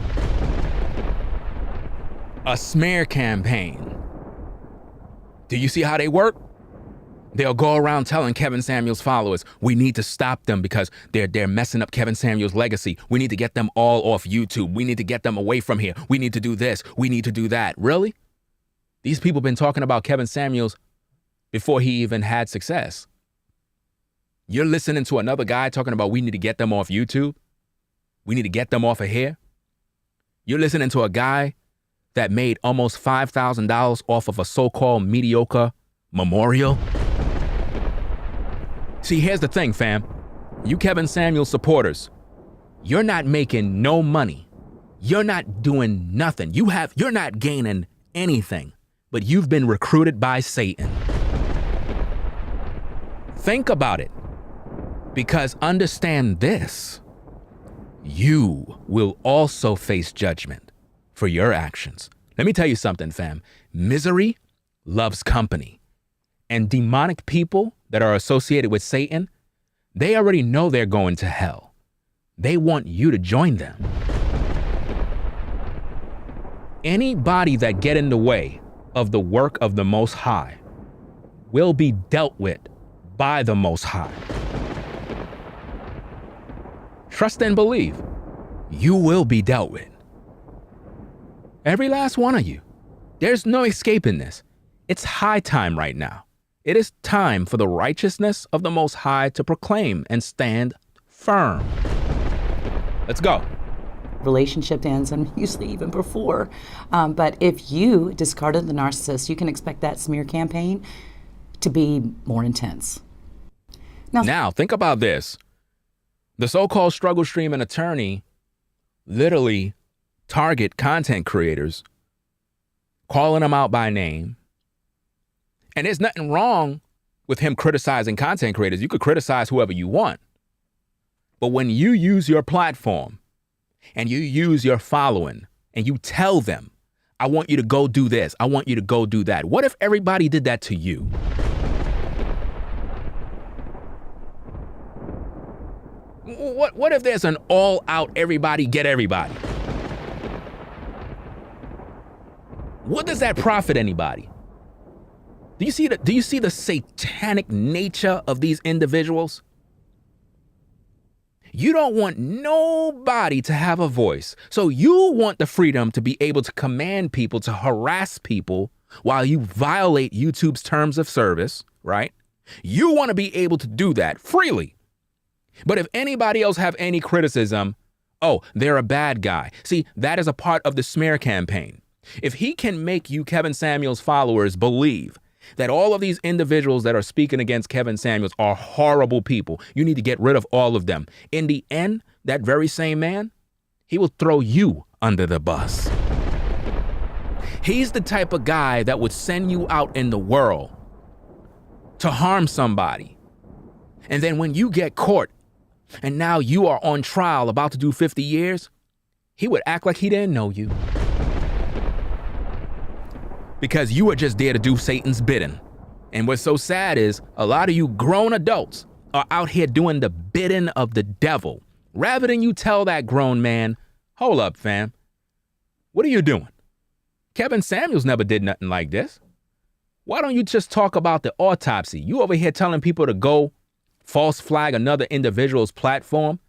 [SPEAKER 5] A smear campaign. Do you see how they work? They'll go around telling Kevin Samuels' followers, we need to stop them because they're messing up Kevin Samuels' legacy. We need to get them all off YouTube. We need to get them away from here. We need to do this. We need to do that. Really? These people been talking about Kevin Samuels before he even had success. You're listening to another guy talking about we need to get them off YouTube. We need to get them off of here. You're listening to a guy that made almost $5,000 off of a so-called mediocre memorial. See, here's the thing, fam. You Kevin Samuels supporters, you're not making no money. You're not doing nothing. You're not gaining anything, but you've been recruited by Satan. Think about it, because understand this. You will also face judgment for your actions. Let me tell you something, fam. Misery loves company. And demonic people that are associated with Satan, they already know they're going to hell. They want you to join them. Anybody that get in the way of the work of the Most High will be dealt with by the Most High. Trust and believe, you will be dealt with. Every last one of you. There's no escaping this. It's high time right now. It is time for the righteousness of the Most High to proclaim and stand firm. Let's go.
[SPEAKER 8] Relationship ends, and usually even before. But if you discarded the narcissist, you can expect that smear campaign to be more intense.
[SPEAKER 5] Now, think about this. The so-called struggle stream and attorney literally target content creators, calling them out by name. And there's nothing wrong with him criticizing content creators. You could criticize whoever you want. But when you use your platform and you use your following and you tell them, I want you to go do this, I want you to go do that. What if everybody did that to you? What if there's an all-out everybody get everybody? What does that profit anybody? Do you see the satanic nature of these individuals? You don't want nobody to have a voice. So you want the freedom to be able to command people, to harass people while you violate YouTube's terms of service, right? You want to be able to do that freely. But if anybody else have any criticism, oh, they're a bad guy. See, that is a part of the smear campaign. If he can make you, Kevin Samuels followers, believe that all of these individuals that are speaking against Kevin Samuels are horrible people, you need to get rid of all of them. In the end, that very same man, he will throw you under the bus. He's the type of guy that would send you out in the world to harm somebody. And then when you get caught and now you are on trial about to do 50 years, he would act like he didn't know you. Because you were just there to do Satan's bidding. And what's so sad is a lot of you grown adults are out here doing the bidding of the devil. Rather than you tell that grown man, hold up, fam. What are you doing? Kevin Samuels never did nothing like this. Why don't you just talk about the autopsy? You over here telling people to go false flag another individual's platform.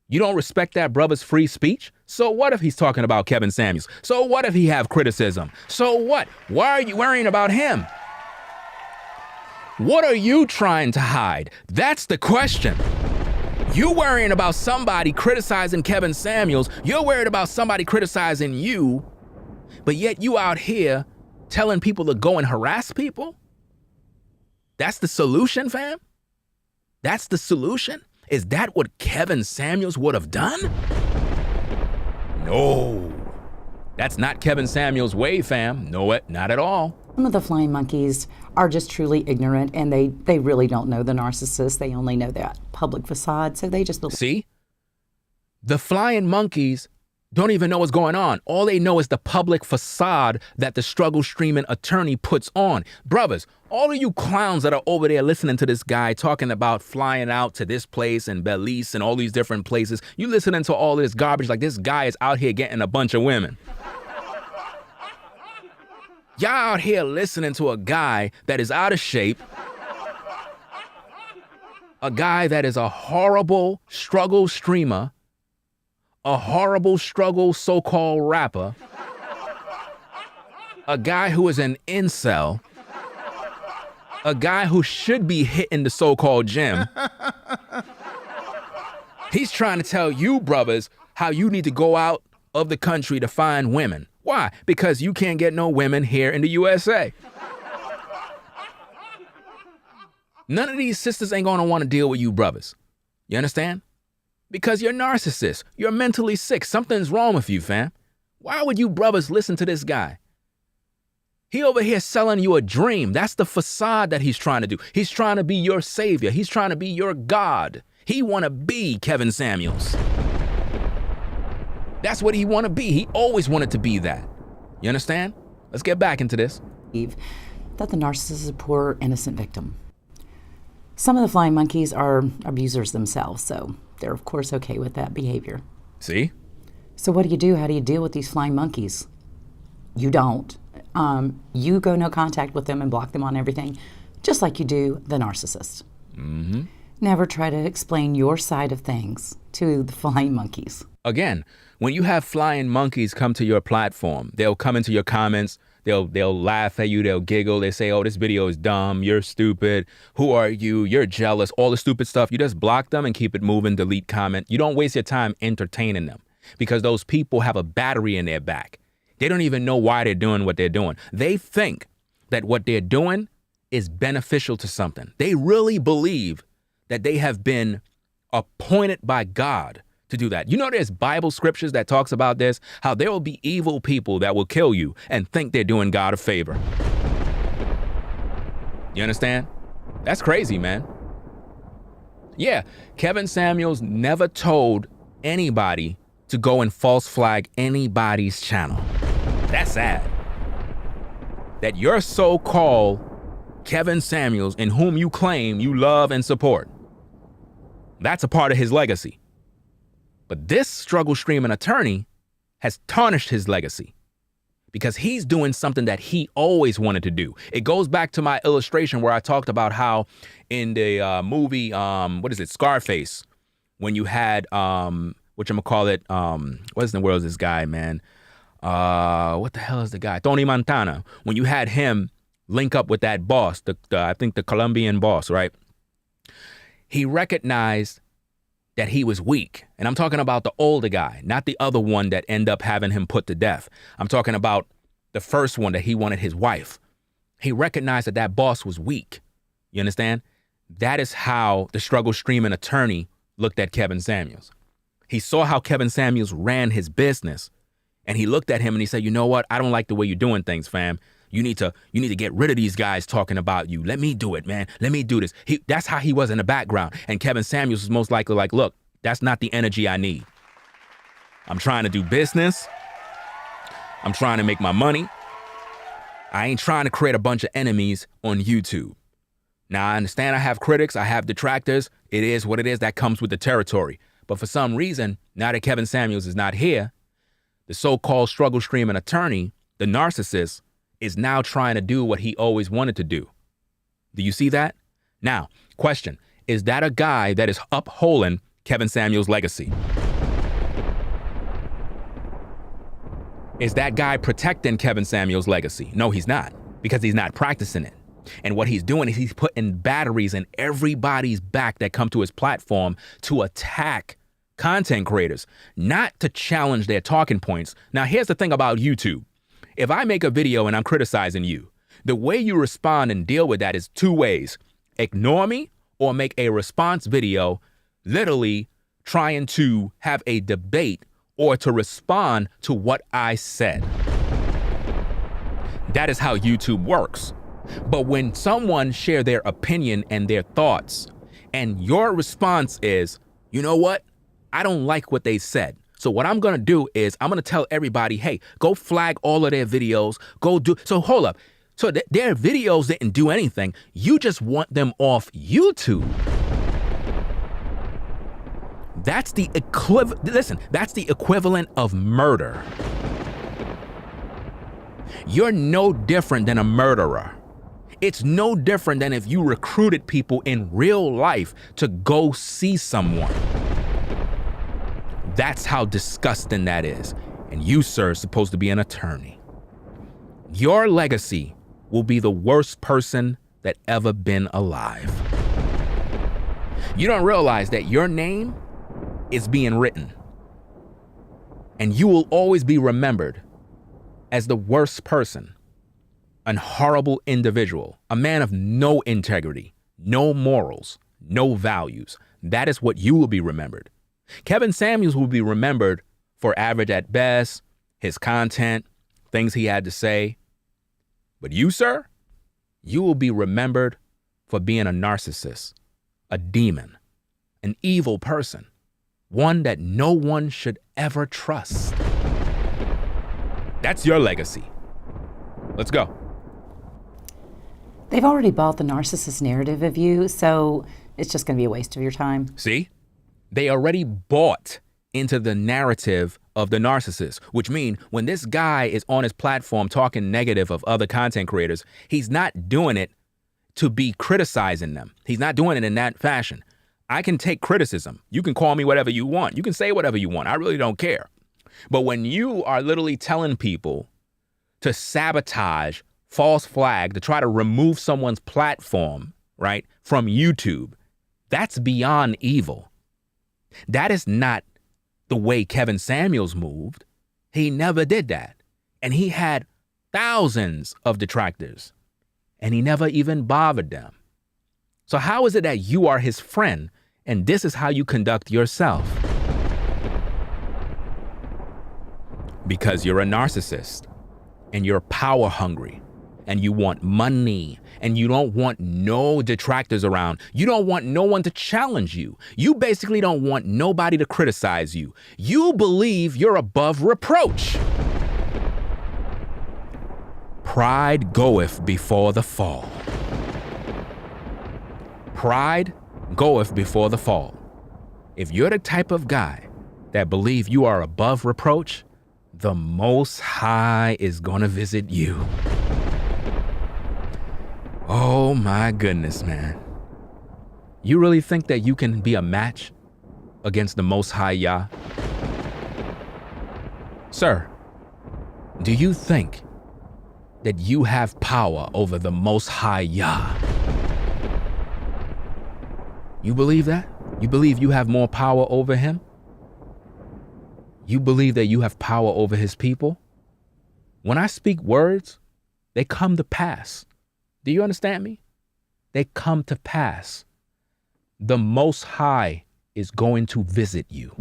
[SPEAKER 5] You don't respect that brother's free speech? So what if he's talking about Kevin Samuels? So what if he have criticism? So what? Why are you worrying about him? What are you trying to hide? That's the question. You worrying about somebody criticizing Kevin Samuels. You're worried about somebody criticizing you. But yet you out here telling people to go and harass people? That's the solution, fam? That's the solution? Is that what Kevin Samuels would have done? No. That's not Kevin Samuels' way, fam. No, not at all.
[SPEAKER 8] Some of the flying monkeys are just truly ignorant, and they really don't know the narcissist. They only know that public facade, so they just believe.
[SPEAKER 5] See? The flying monkeys don't even know what's going on. All they know is the public facade that the struggle streaming attorney puts on. Brothers, all of you clowns that are over there listening to this guy talking about flying out to this place and Belize and all these different places, you listening to all this garbage like this guy is out here getting a bunch of women. Y'all out here listening to a guy that is out of shape, a guy that is a horrible struggle streamer, a horrible struggle so-called rapper, a guy who is an incel, a guy who should be hitting the so-called gym. He's trying to tell you, brothers, how you need to go out of the country to find women. Why? Because you can't get no women here in the USA. None of these sisters ain't gonna want to deal with you brothers. You understand? Because you're narcissists. You're mentally sick. Something's wrong with you, fam. Why would you brothers listen to this guy? He over here selling you a dream. That's the facade that he's trying to do. He's trying to be your savior. He's trying to be your God. He want to be Kevin Samuels. That's what he want to be. He always wanted to be that. You understand? Let's get back into this.
[SPEAKER 8] That the narcissist is a poor, innocent victim. Some of the flying monkeys are abusers themselves, so they're of course okay with that behavior.
[SPEAKER 5] See?
[SPEAKER 8] So what do you do? How do you deal with these flying monkeys? You don't. You go no contact with them and block them on everything, just like you do the narcissist.
[SPEAKER 5] Mm-hmm.
[SPEAKER 8] Never try to explain your side of things to the flying monkeys.
[SPEAKER 5] Again, when you have flying monkeys come to your platform, they'll come into your comments, they'll laugh at you, they'll giggle, they say, oh, this video is dumb, you're stupid, who are you, you're jealous, all the stupid stuff. You just block them and keep it moving, delete comment. You don't waste your time entertaining them because those people have a battery in their back. They don't even know why they're doing what they're doing. They think that what they're doing is beneficial to something. They really believe that they have been appointed by God to do that. You know, there's Bible scriptures that talks about this, how there will be evil people that will kill you and think they're doing God a favor. You understand? That's crazy, man. Yeah, Kevin Samuels never told anybody to go and false flag anybody's channel. That's sad. That your so-called Kevin Samuels, in whom you claim you love and support, that's a part of his legacy. But this struggle streaming attorney has tarnished his legacy because he's doing something that he always wanted to do. It goes back to my illustration where I talked about how in the movie, Scarface, when you had, what in the world is this guy, man? What the hell is the guy? Tony Montana. When you had him link up with that boss, I think the Colombian boss, right? He recognized that he was weak. And I'm talking about the older guy, not the other one that ended up having him put to death. I'm talking about the first one that he wanted his wife. He recognized that that boss was weak. You understand? That is how the struggle streaming attorney looked at Kevin Samuels. He saw how Kevin Samuels ran his business, and he looked at him and he said, you know what? I don't like the way you're doing things, fam. You need to get rid of these guys talking about you. Let me do it, man. Let me do this. That's how he was in the background. And Kevin Samuels was most likely like, look, that's not the energy I need. I'm trying to do business. I'm trying to make my money. I ain't trying to create a bunch of enemies on YouTube. Now, I understand I have critics. I have detractors. It is what it is. That comes with the territory. But for some reason, now that Kevin Samuels is not here, the so-called struggle streaming attorney, the narcissist, is now trying to do what he always wanted to do. Do you see that? Now, question, is that a guy that is upholding Kevin Samuels' legacy? Is that guy protecting Kevin Samuels' legacy? No, he's not, because he's not practicing it. And what he's doing is he's putting batteries in everybody's back that come to his platform to attack content creators, not to challenge their talking points. Now, here's the thing about YouTube. If I make a video and I'm criticizing you, the way you respond and deal with that is two ways. Ignore me or make a response video literally trying to have a debate or to respond to what I said. That is how YouTube works. But when someone share their opinion and their thoughts, and your response is, you know what? I don't like what they said. So what I'm going to do is I'm going to tell everybody, hey, go flag all of their videos. So hold up. So their videos didn't do anything. You just want them off YouTube. That's the equivalent of murder. You're no different than a murderer. It's no different than if you recruited people in real life to go see someone. That's how disgusting that is. And you, sir, are supposed to be an attorney. Your legacy will be the worst person that ever been alive. You don't realize that your name is being written. And you will always be remembered as the worst person, an horrible individual, a man of no integrity, no morals, no values. That is what you will be remembered. Kevin Samuels will be remembered for average at best, his content, things he had to say. But you, sir, you will be remembered for being a narcissist, a demon, an evil person, one that no one should ever trust. That's your legacy. Let's go.
[SPEAKER 8] They've already bought the narcissist narrative of you, so it's just going to be a waste of your time.
[SPEAKER 5] See? They already bought into the narrative of the narcissist, which means when this guy is on his platform talking negative of other content creators, he's not doing it to be criticizing them. He's not doing it in that fashion. I can take criticism. You can call me whatever you want. You can say whatever you want. I really don't care. But when you are literally telling people to sabotage, false flag, to try to remove someone's platform, right, from YouTube, that's beyond evil. That is not the way Kevin Samuels moved. He never did that. And he had thousands of detractors, and he never even bothered them. So how is it that you are his friend and this is how you conduct yourself? Because you're a narcissist and you're power hungry and you want money and you don't want no detractors around. You don't want no one to challenge you. You basically don't want nobody to criticize you. You believe you're above reproach. Pride goeth before the fall. Pride goeth before the fall. If you're the type of guy that believe you are above reproach, the Most High is gonna visit you. Oh my goodness, man. You really think that you can be a match against the Most High Yah? Sir, do you think that you have power over the Most High Yah? You believe that? You believe you have more power over him? You believe that you have power over his people? When I speak words, they come to pass. Do you understand me? They come to pass. The Most High is going to visit you.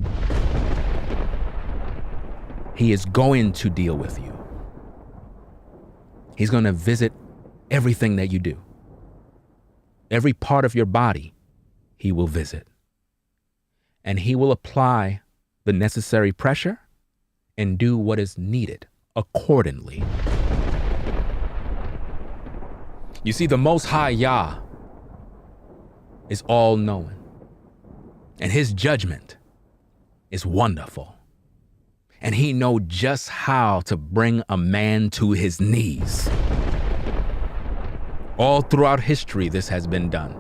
[SPEAKER 5] He is going to deal with you. He's going to visit everything that you do. Every part of your body, he will visit. And he will apply the necessary pressure and do what is needed accordingly. You see, the Most High Yah is all-knowing, and his judgment is wonderful. And he knows just how to bring a man to his knees. All throughout history, this has been done.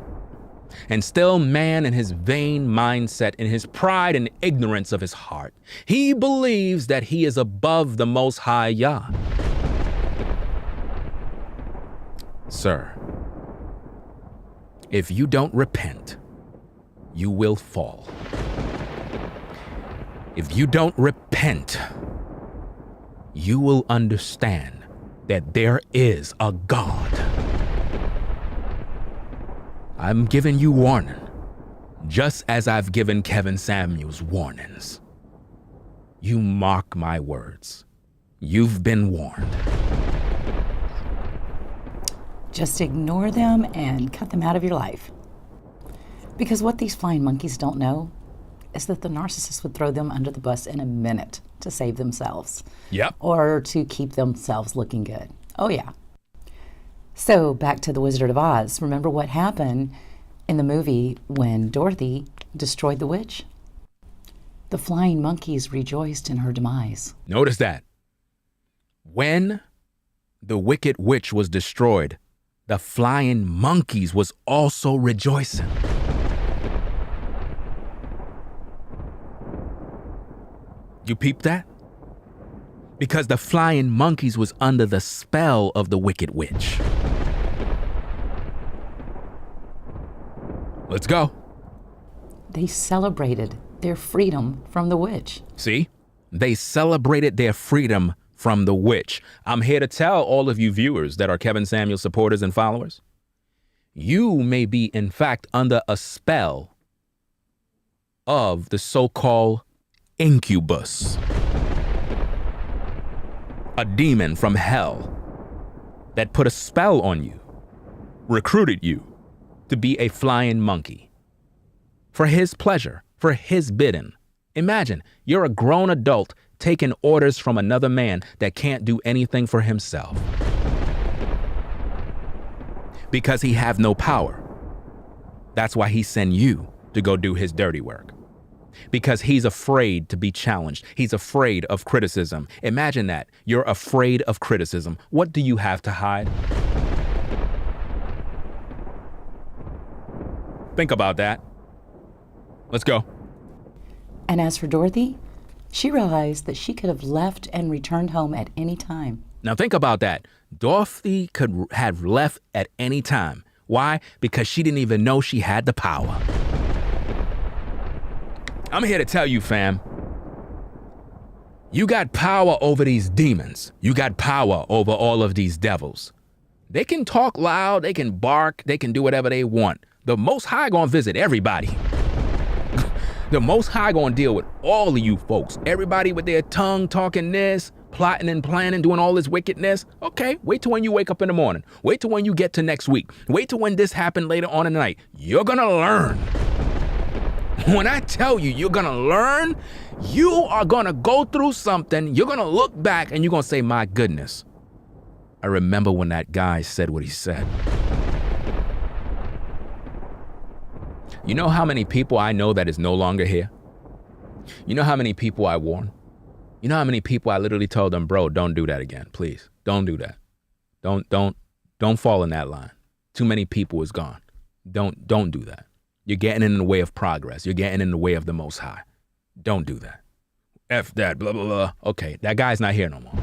[SPEAKER 5] And still man in his vain mindset, in his pride and ignorance of his heart, he believes that he is above the Most High Yah. Sir, if you don't repent, you will fall. If you don't repent, you will understand that there is a God. I'm giving you warning, just as I've given Kevin Samuels warnings. You mark my words. You've been warned.
[SPEAKER 8] Just ignore them and cut them out of your life. Because what these flying monkeys don't know is that the narcissist would throw them under the bus in a minute to save themselves.
[SPEAKER 5] Yep.
[SPEAKER 8] Or to keep themselves looking good. Oh, yeah. So back to the Wizard of Oz. Remember what happened in the movie when Dorothy destroyed the witch? The flying monkeys rejoiced in her demise.
[SPEAKER 5] Notice that. When the wicked witch was destroyed, the flying monkeys was also rejoicing. You peep that? Because the flying monkeys was under the spell of the wicked witch. Let's go.
[SPEAKER 8] They celebrated their freedom from the witch.
[SPEAKER 5] See? They celebrated their freedom from the witch. I'm here to tell all of you viewers that are Kevin Samuels supporters and followers, you may be in fact under a spell of the so-called incubus, a demon from hell that put a spell on you, recruited you to be a flying monkey for his pleasure, for his bidding. Imagine you're a grown adult taking orders from another man that can't do anything for himself because he have no power. That's why he send you to go do his dirty work, because he's afraid to be challenged. He's afraid of criticism. Imagine that. You're afraid of criticism. What do you have to hide? Think about that. Let's go.
[SPEAKER 8] And as for Dorothy, she realized that she could have left and returned home at any time.
[SPEAKER 5] Now think about that. Dorothy could have left at any time. Why? Because she didn't even know she had the power. I'm here to tell you, fam, you got power over these demons. You got power over all of these devils. They can talk loud, they can bark, they can do whatever they want. The Most High gonna visit everybody. The Most High gonna deal with all of you folks. Everybody with their tongue talking this, plotting and planning, doing all this wickedness. Okay, wait till when you wake up in the morning. Wait till when you get to next week. Wait till when this happened later on in the night. You're gonna learn. When I tell you you're gonna learn, you are gonna go through something. You're gonna look back and you're gonna say, my goodness, I remember when that guy said what he said. You know how many people I know that is no longer here? You know how many people I warn? You know how many people I literally told them, bro, don't do that again. Please, don't do that. Don't fall in that line. Too many people is gone. Don't do that. You're getting in the way of progress. You're getting in the way of the Most High. Don't do that. F that, blah, blah, blah. Okay, that guy's not here no more.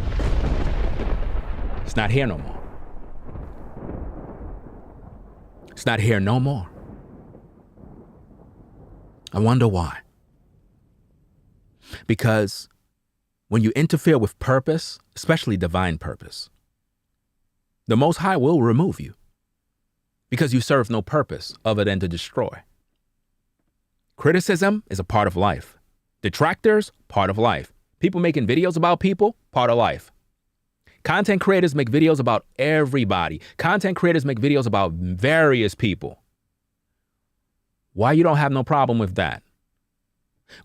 [SPEAKER 5] It's not here no more. It's not here no more. I wonder why. Because when you interfere with purpose, especially divine purpose, the Most High will remove you because you serve no purpose other than to destroy. Criticism is a part of life. Detractors, part of life. People making videos about people, part of life. Content creators make videos about everybody. Content creators make videos about various people. Why you don't have no problem with that?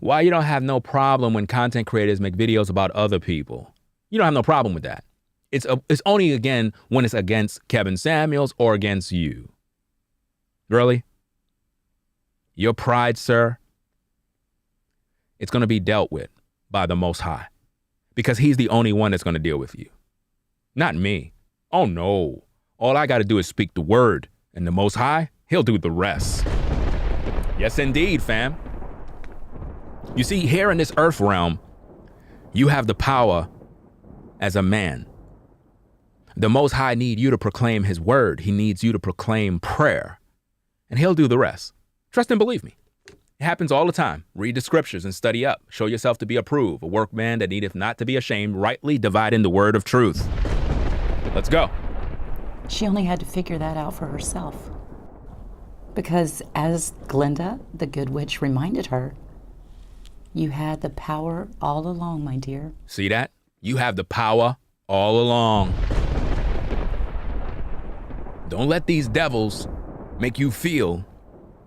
[SPEAKER 5] Why you don't have no problem when content creators make videos about other people? You don't have no problem with that. It's only, again, when it's against Kevin Samuels or against you. Really? Your pride, sir, it's going to be dealt with by the Most High because he's the only one that's going to deal with you. Not me. Oh, no. All I got to do is speak the word, and the Most High, he'll do the rest. Yes, indeed, fam. You see, here in this earth realm, you have the power as a man. The Most High need you to proclaim his word. He needs you to proclaim prayer, and he'll do the rest. Trust and believe me. It happens all the time. Read the scriptures and study up. Show yourself to be approved, a workman that needeth not to be ashamed, rightly dividing the word of truth. Let's go.
[SPEAKER 8] She only had to figure that out for herself. Because as Glinda, the good witch, reminded her, you had the power all along, my dear.
[SPEAKER 5] See that? You have the power all along. Don't let these devils make you feel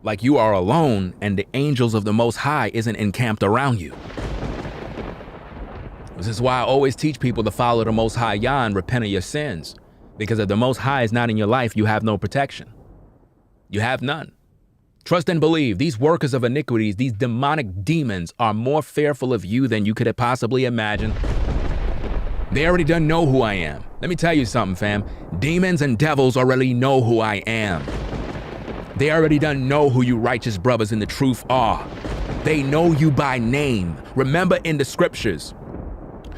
[SPEAKER 5] like you are alone and the angels of the Most High isn't encamped around you. This is why I always teach people to follow the Most High Yah and repent of your sins. Because if the Most High is not in your life, you have no protection. You have none. Trust and believe, these workers of iniquities, these demonic demons are more fearful of you than you could have possibly imagined. They already done know who I am. Let me tell you something, fam. Demons and devils already know who I am. They already done know who you righteous brothers in the truth are. They know you by name. Remember in the scriptures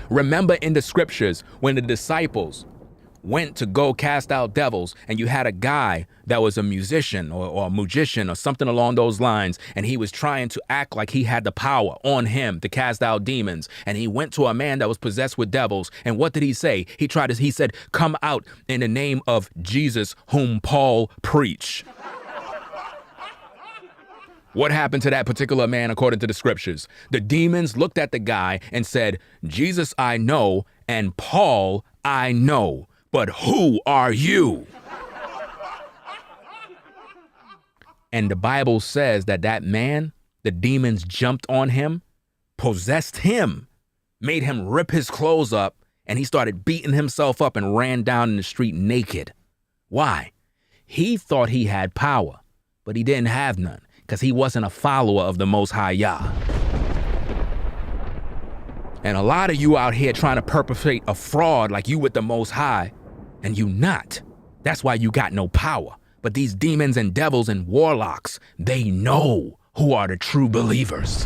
[SPEAKER 5] when the disciples went to go cast out devils, and you had a guy that was a musician or a magician or something along those lines, and he was trying to act like he had the power on him to cast out demons, and he went to a man that was possessed with devils, and what did he say? He said, come out in the name of Jesus whom Paul preached. What happened to that particular man according to the scriptures? The demons looked at the guy and said, Jesus I know, and Paul I know, but who are you? And the Bible says that man, the demons jumped on him, possessed him, made him rip his clothes up, and he started beating himself up and ran down in the street naked. Why? He thought he had power, but he didn't have none. Because he wasn't a follower of the Most High Yah. And a lot of you out here trying to perpetrate a fraud like you with the Most High, and you not. That's why you got no power. But these demons and devils and warlocks, they know who are the true believers.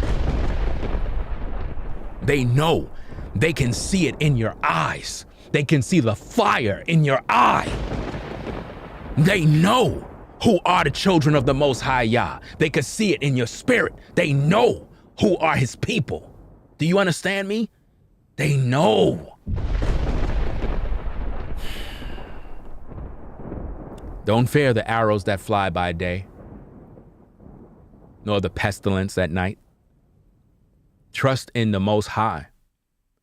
[SPEAKER 5] They know. They can see it in your eyes. They can see the fire in your eye. They know who are the children of the Most High Yah. They could see it in your spirit. They know who are his people. Do you understand me? They know. Don't fear the arrows that fly by day, nor the pestilence at night. Trust in the Most High.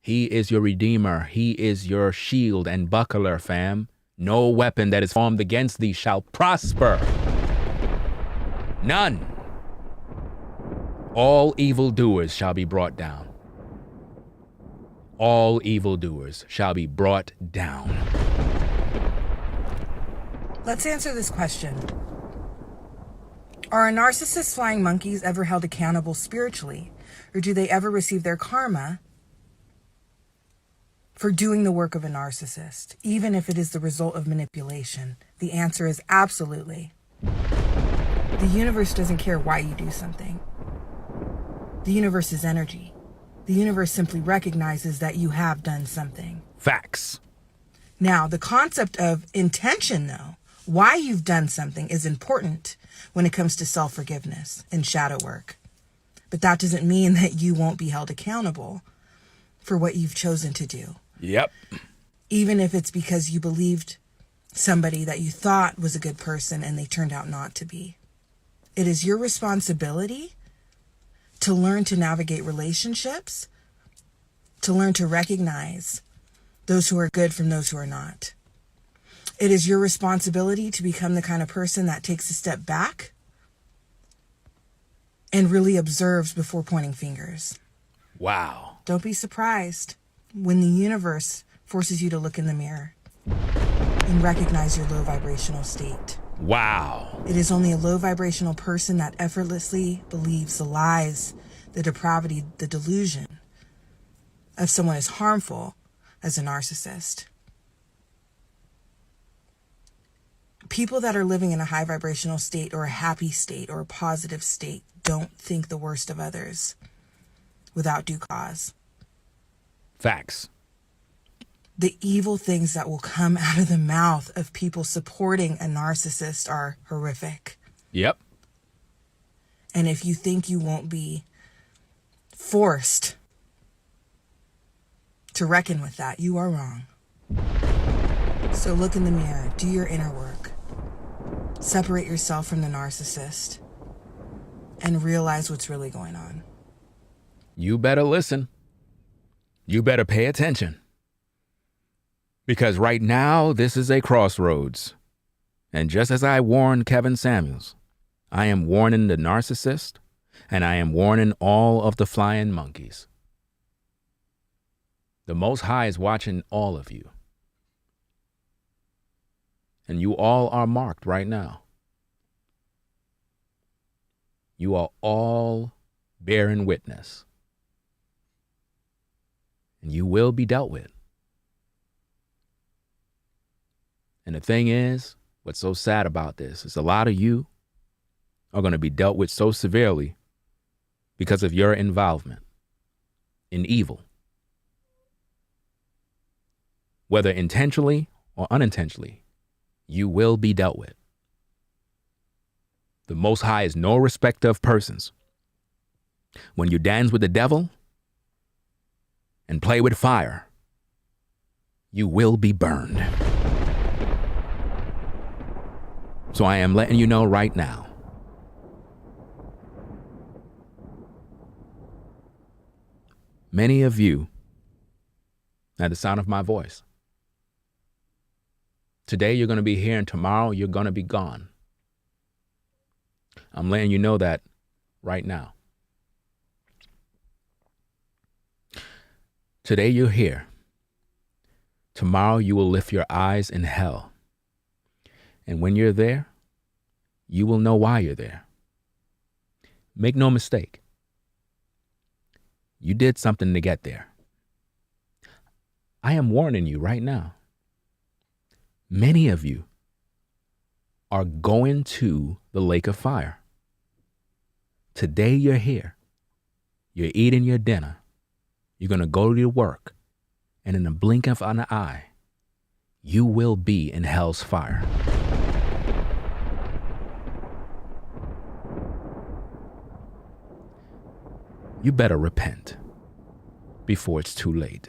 [SPEAKER 5] He is your Redeemer. He is your shield and buckler, fam. No weapon that is formed against thee shall prosper. None. All evildoers shall be brought down. All evildoers shall be brought down.
[SPEAKER 9] Let's answer this question. Are narcissists flying monkeys ever held accountable spiritually? Or do they ever receive their karma for doing the work of a narcissist, even if it is the result of manipulation? The answer is absolutely. The universe doesn't care why you do something. The universe is energy. The universe simply recognizes that you have done something.
[SPEAKER 5] Facts.
[SPEAKER 9] Now, the concept of intention, though, why you've done something, is important when it comes to self-forgiveness and shadow work. But that doesn't mean that you won't be held accountable for what you've chosen to do.
[SPEAKER 5] Yep.
[SPEAKER 9] Even if it's because you believed somebody that you thought was a good person and they turned out not to be. It is your responsibility to learn to navigate relationships, to learn to recognize those who are good from those who are not. It is your responsibility to become the kind of person that takes a step back and really observes before pointing fingers.
[SPEAKER 5] Wow.
[SPEAKER 9] Don't be surprised when the universe forces you to look in the mirror and recognize your low vibrational state.
[SPEAKER 5] Wow.
[SPEAKER 9] It is only a low vibrational person that effortlessly believes the lies, the depravity, the delusion of someone as harmful as a narcissist. People that are living in a high vibrational state or a happy state or a positive state don't think the worst of others without due cause.
[SPEAKER 5] Facts.
[SPEAKER 9] The evil things that will come out of the mouth of people supporting a narcissist are horrific.
[SPEAKER 5] Yep.
[SPEAKER 9] And if you think you won't be forced to reckon with that, you are wrong. So look in the mirror, do your inner work, separate yourself from the narcissist, and realize what's really going on.
[SPEAKER 5] You better listen. You better pay attention. Because right now, this is a crossroads. And just as I warned Kevin Samuels, I am warning the narcissist, and I am warning all of the flying monkeys. The Most High is watching all of you. And you all are marked right now. You are all bearing witness. And you will be dealt with. And the thing is, what's so sad about this is a lot of you are going to be dealt with so severely because of your involvement in evil. Whether intentionally or unintentionally, you will be dealt with. The Most High is no respecter of persons. When you dance with the devil and play with fire, you will be burned. So I am letting you know right now. Many of you, at the sound of my voice, today you're going to be here and tomorrow you're going to be gone. I'm letting you know that right now. Today you're here. Tomorrow you will lift your eyes in hell. And when you're there, you will know why you're there. Make no mistake. You did something to get there. I am warning you right now. Many of you are going to the lake of fire. Today you're here. You're eating your dinner. You're going to go to your work. And in the blink of an eye, you will be in hell's fire. You better repent before it's too late.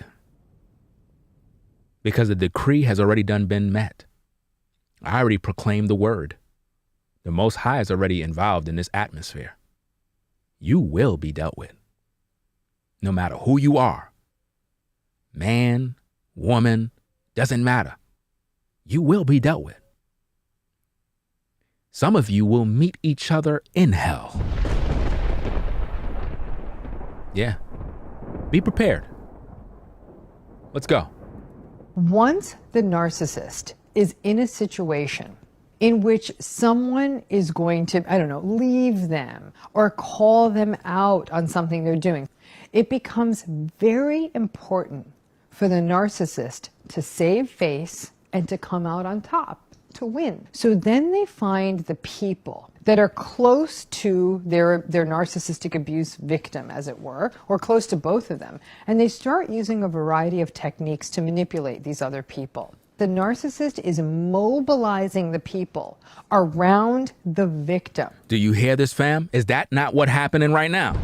[SPEAKER 5] Because the decree has already been met. I already proclaimed the word. The Most High is already involved in this atmosphere. You will be dealt with. No matter who you are. Man, woman, doesn't matter. You will be dealt with. Some of you will meet each other in hell. Yeah. Be prepared. Let's go.
[SPEAKER 10] Once the narcissist is in a situation in which someone is going to, I don't know, leave them or call them out on something they're doing, it becomes very important for the narcissist to save face and to come out on top, to win. So then they find the people that are close to their narcissistic abuse victim, as it were, or close to both of them, and they start using a variety of techniques to manipulate these other people. The narcissist is mobilizing the people around the victim.
[SPEAKER 5] Do you hear this, fam? Is that not what's happening right now?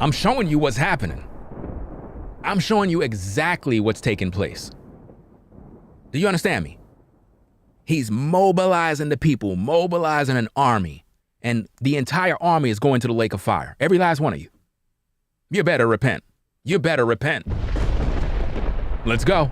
[SPEAKER 5] I'm showing you what's happening. I'm showing you exactly what's taking place. Do you understand me? He's mobilizing the people, mobilizing an army, and the entire army is going to the lake of fire. Every last one of you. You better repent. You better repent. Let's go.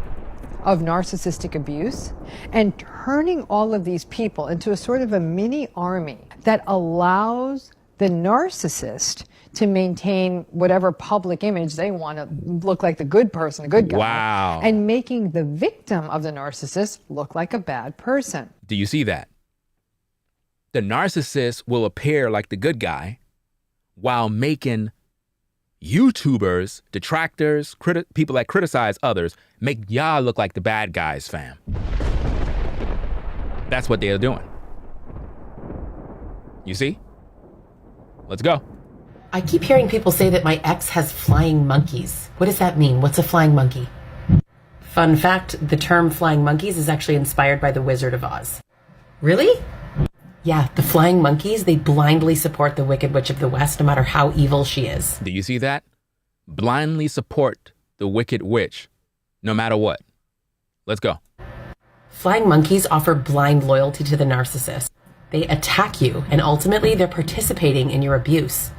[SPEAKER 10] Of narcissistic abuse and turning all of these people into a sort of a mini army that allows the narcissist to maintain whatever public image they want to look like the good person, the good guy.
[SPEAKER 5] Wow.
[SPEAKER 10] And making the victim of the narcissist look like a bad person.
[SPEAKER 5] Do you see that? The narcissist will appear like the good guy while making YouTubers, detractors, people that criticize others, make y'all look like the bad guys, fam. That's what they're doing. You see? Let's go.
[SPEAKER 11] I keep hearing people say that my ex has flying monkeys. What does that mean? What's a flying monkey? Fun fact, the term flying monkeys is actually inspired by the Wizard of Oz. Really? Yeah, the flying monkeys, they blindly support the Wicked Witch of the West, no matter how evil she is.
[SPEAKER 5] Do you see that? Blindly support the Wicked Witch, no matter what. Let's go.
[SPEAKER 11] Flying monkeys offer blind loyalty to the narcissist. They attack you, and ultimately they're participating in your abuse.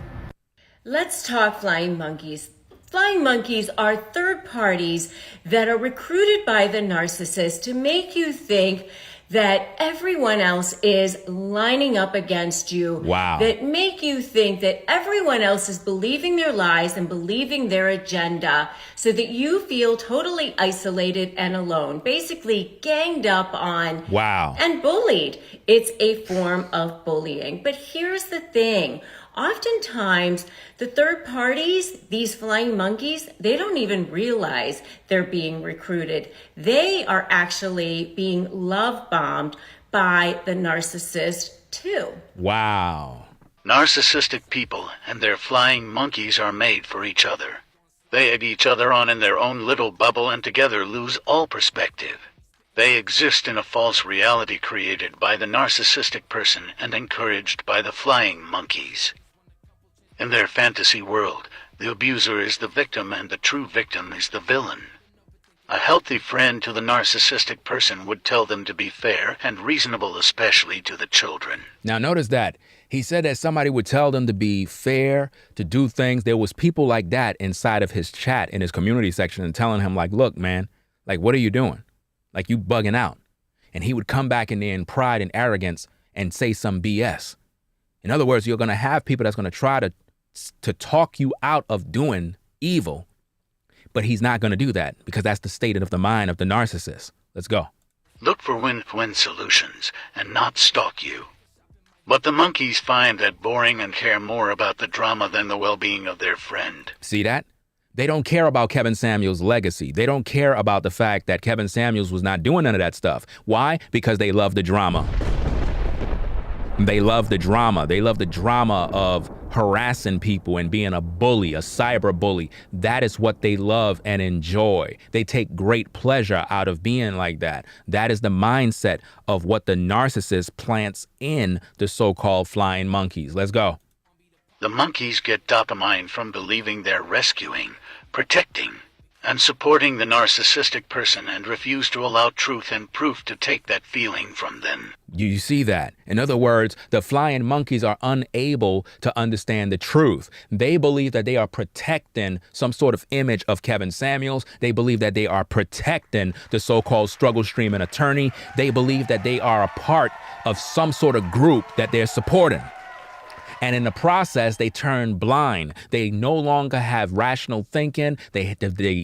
[SPEAKER 12] Let's talk flying monkeys. Flying monkeys are third parties that are recruited by the narcissist to make you think that everyone else is lining up against you.
[SPEAKER 5] Wow.
[SPEAKER 12] That make you think that everyone else is believing their lies and believing their agenda so that you feel totally isolated and alone, basically ganged up on.
[SPEAKER 5] Wow.
[SPEAKER 12] And bullied. It's a form of bullying. But here's the thing. Oftentimes, the third parties, these flying monkeys, they don't even realize they're being recruited. They are actually being love bombed by the narcissist too.
[SPEAKER 5] Wow.
[SPEAKER 13] Narcissistic people and their flying monkeys are made for each other. They egg each other on in their own little bubble and together lose all perspective. They exist in a false reality created by the narcissistic person and encouraged by the flying monkeys. In their fantasy world, the abuser is the victim and the true victim is the villain. A healthy friend to the narcissistic person would tell them to be fair and reasonable, especially to the children.
[SPEAKER 5] Now notice that. He said that somebody would tell them to be fair, to do things. There was people like that inside of his chat in his community section and telling him like, look, man, like, what are you doing? Like, you bugging out. And he would come back in there in pride and arrogance and say some BS. In other words, you're going to have people that's going to try to talk you out of doing evil, but he's not going to do that because that's the state of the mind of the narcissist. Let's go.
[SPEAKER 13] Look for win-win solutions and not stalk you. But the monkeys find that boring and care more about the drama than the well-being of their friend.
[SPEAKER 5] See that? They don't care about Kevin Samuels' legacy. They don't care about the fact that Kevin Samuels was not doing none of that stuff. Why? Because they love the drama. They love the drama. They love the drama of harassing people and being a bully, a cyber bully. That is what they love and enjoy. They take great pleasure out of being like that. That is the mindset of what the narcissist plants in the so-called flying monkeys. Let's go.
[SPEAKER 13] The monkeys get dopamine from believing they're rescuing, protecting, and supporting the narcissistic person and refuse to allow truth and proof to take that feeling from them.
[SPEAKER 5] You see that? In other words, the flying monkeys are unable to understand the truth. They believe that they are protecting some sort of image of Kevin Samuels. They believe that they are protecting the so-called struggle streaming attorney. They believe that they are a part of some sort of group that they're supporting. And in the process, they turn blind. They no longer have rational thinking. They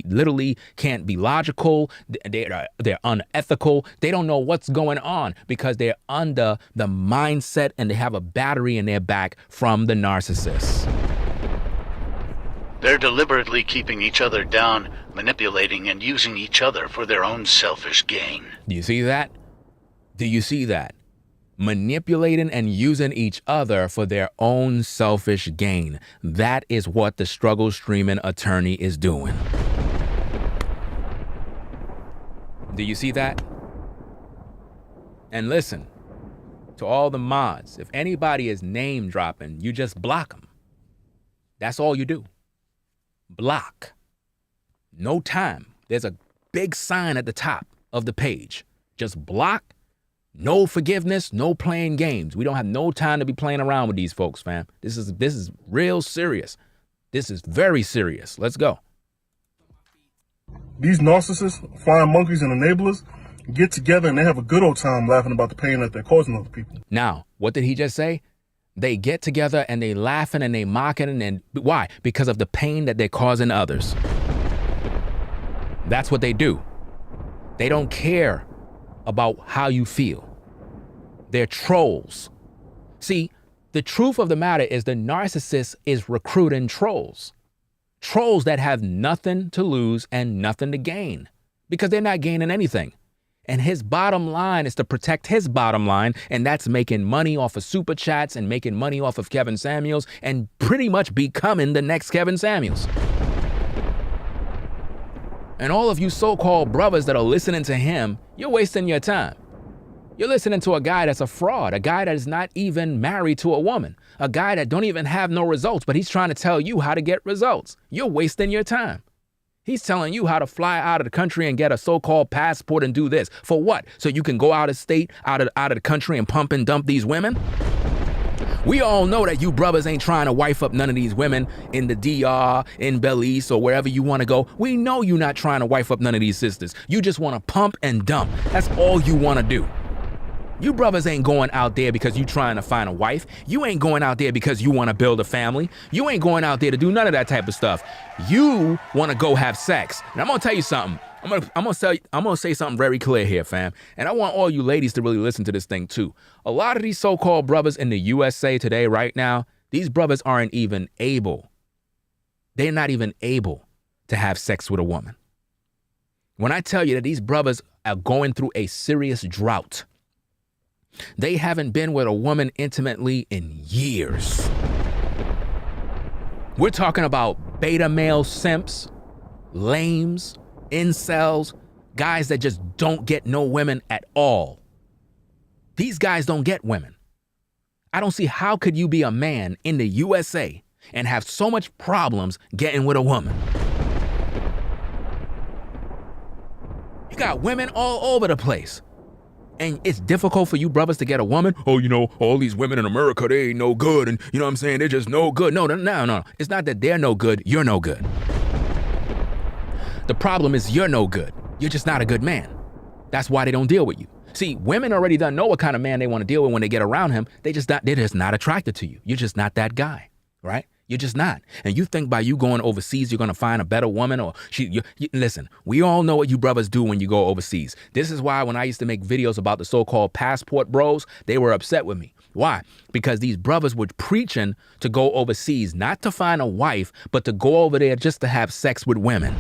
[SPEAKER 5] literally can't be logical. They're unethical. They don't know what's going on because they're under the mindset and they have a battery in their back from the narcissist.
[SPEAKER 13] They're deliberately keeping each other down, manipulating and using each other for their own selfish gain.
[SPEAKER 5] Do you see that? Do you see that? Manipulating and using each other for their own selfish gain. That is what the struggle streaming attorney is doing. Do you see that? And listen, to all the mods, if anybody is name dropping, you just block them. That's all you do. Block. No time. There's a big sign at the top of the page. Just block. No forgiveness, no playing games. We don't have no time to be playing around with these folks, fam. This is real serious. This is very serious. Let's go.
[SPEAKER 14] These narcissists, flying monkeys and enablers get together and they have a good old time laughing about the pain that they're causing other people.
[SPEAKER 5] Now, what did he just say? They get together and they laughing and they mocking and why? Because of the pain that they're causing others. That's what they do. They don't care about how you feel. They're trolls. See, the truth of the matter is the narcissist is recruiting trolls. Trolls that have nothing to lose and nothing to gain because they're not gaining anything. And his bottom line is to protect his bottom line, and that's making money off of super chats and making money off of Kevin Samuels and pretty much becoming the next Kevin Samuels. And all of you so-called brothers that are listening to him, you're wasting your time. You're listening to a guy that's a fraud, a guy that is not even married to a woman, a guy that don't even have no results, but he's trying to tell you how to get results. You're wasting your time. He's telling you how to fly out of the country and get a so-called passport and do this. For what? So you can go out of state, out of the country and pump and dump these women? We all know that you brothers ain't trying to wife up none of these women in the DR, in Belize, or wherever you want to go. We know you're not trying to wife up none of these sisters. You just want to pump and dump. That's all you want to do. You brothers ain't going out there because you trying to find a wife. You ain't going out there because you want to build a family. You ain't going out there to do none of that type of stuff. You want to go have sex. And I'm going to tell you something. I'm gonna say something very clear here, fam. And I want all you ladies to really listen to this thing too. A lot of these so-called brothers in the USA today, right now, these brothers aren't even able. They're not even able to have sex with a woman. When I tell you that these brothers are going through a serious drought, they haven't been with a woman intimately in years. We're talking about beta male simps, lames, incels, guys that just don't get no women at all. These guys don't get women. I don't see how could you be a man in the USA and have so much problems getting with a woman. You got women all over the place. And it's difficult for you brothers to get a woman. Oh, you know, all these women in America, they ain't no good. And you know what I'm saying? They're just no good. No. It's not that they're no good. You're no good. The problem is you're no good. You're just not a good man. That's why they don't deal with you. See, women already don't know what kind of man they want to deal with when they get around him. They're just not attracted to you. You're just not that guy, right? You're just not. And you think by you going overseas, you're going to find a better woman or listen, we all know what you brothers do when you go overseas. This is why when I used to make videos about the so-called passport bros, they were upset with me. Why? Because these brothers were preaching to go overseas, not to find a wife, but to go over there just to have sex with women.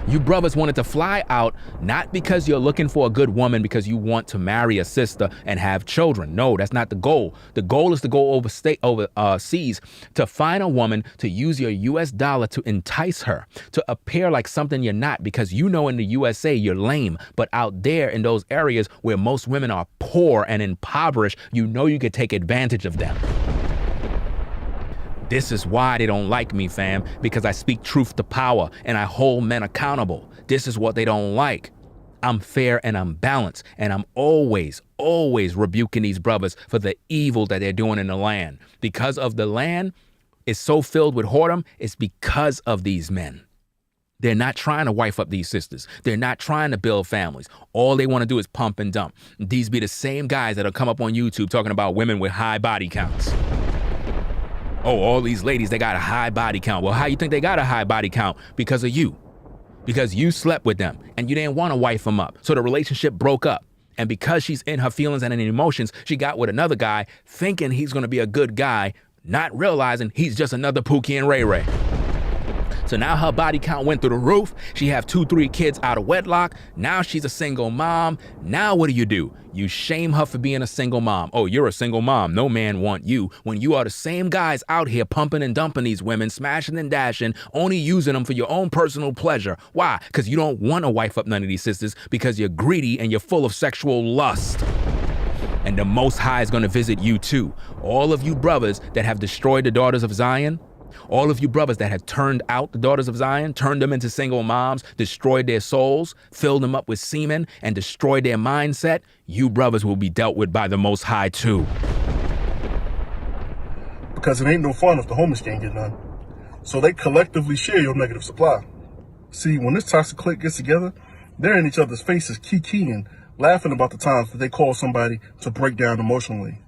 [SPEAKER 5] You brothers wanted to fly out, not because you're looking for a good woman because you want to marry a sister and have children. No, that's not the goal. The goal is to go overseas to find a woman, to use your US dollar to entice her, to appear like something you're not, because you know in the USA you're lame. But out there in those areas where most women are poor and impoverished, you know you could take advantage of them. This is why they don't like me, fam, because I speak truth to power and I hold men accountable. This is what they don't like. I'm fair and I'm balanced, and I'm always rebuking these brothers for the evil that they're doing in the land. Because of the land is so filled with whoredom, it's because of these men. They're not trying to wife up these sisters. They're not trying to build families. All they want to do is pump and dump. These be the same guys that'll come up on YouTube talking about women with high body counts. Oh, all these ladies, they got a high body count. Well, how you think they got a high body count? Because of you. Because you slept with them and you didn't want to wife them up. So the relationship broke up. And because she's in her feelings and in emotions, she got with another guy thinking he's going to be a good guy, not realizing he's just another Pookie and Ray Ray. So now her body count went through the roof. She have 2-3 kids out of wedlock. Now she's a single mom. Now what do? You shame her for being a single mom. Oh, you're a single mom. No man want you. When you are the same guys out here pumping and dumping these women, smashing and dashing, only using them for your own personal pleasure. Why? Because you don't want to wife up none of these sisters because you're greedy and you're full of sexual lust. And the Most High is going to visit you too. All of you brothers that have destroyed the daughters of Zion, all of you brothers that have turned out the daughters of Zion, turned them into single moms, destroyed their souls, filled them up with semen, and destroyed their mindset, you brothers will be dealt with by the Most High too.
[SPEAKER 14] Because it ain't no fun if the homies can't get none. So they collectively share your negative supply. See, when this toxic clique gets together, they're in each other's faces kikiing, laughing about the times that they call somebody to break down emotionally.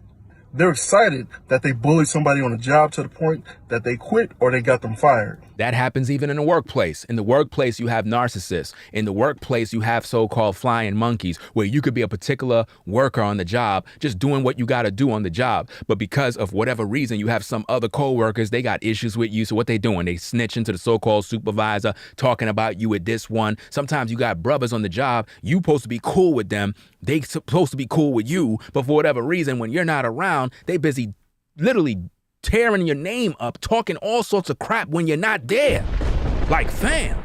[SPEAKER 14] They're excited that they bullied somebody on a job to the point that they quit or they got them fired.
[SPEAKER 5] That happens even in the workplace. In the workplace, you have narcissists. In the workplace, you have so-called flying monkeys, where you could be a particular worker on the job, just doing what you got to do on the job. But because of whatever reason, you have some other co-workers, they got issues with you. So what they doing? They snitching to the so-called supervisor, talking about you with this one. Sometimes you got brothers on the job. You supposed to be cool with them. They supposed to be cool with you. But for whatever reason, when you're not around, they busy literally tearing your name up, talking all sorts of crap when you're not there. Like, fam.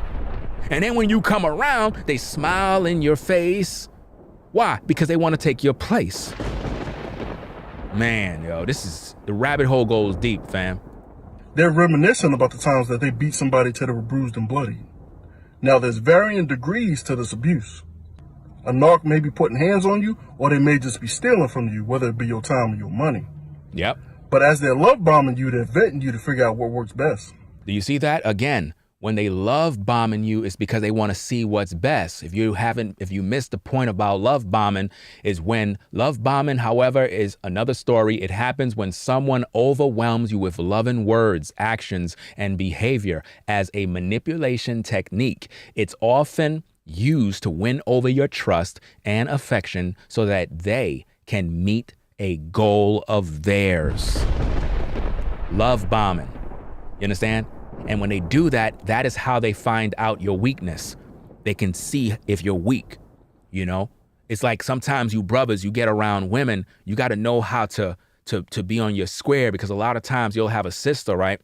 [SPEAKER 5] And then when you come around, they smile in your face. Why? Because they want to take your place. Man, yo, the rabbit hole goes deep, fam.
[SPEAKER 14] They're reminiscent about the times that they beat somebody till they were bruised and bloody. Now, there's varying degrees to this abuse. A narc may be putting hands on you, or they may just be stealing from you, whether it be your time or your money.
[SPEAKER 5] Yep.
[SPEAKER 14] But as they're love bombing you, they're vetting you to figure out what works best.
[SPEAKER 5] Do you see that? Again, when they love bombing you, it's because they want to see what's best. If you missed the point about love bombing, is when love bombing, however, is another story. It happens when someone overwhelms you with loving words, actions, and behavior as a manipulation technique. It's often used to win over your trust and affection so that they can meet a goal of theirs. Love bombing. You understand? And when they do that, that is how they find out your weakness. They can see if you're weak, you know? It's like sometimes you brothers, you get around women, you got to know how to be on your square, because a lot of times you'll have a sister, right?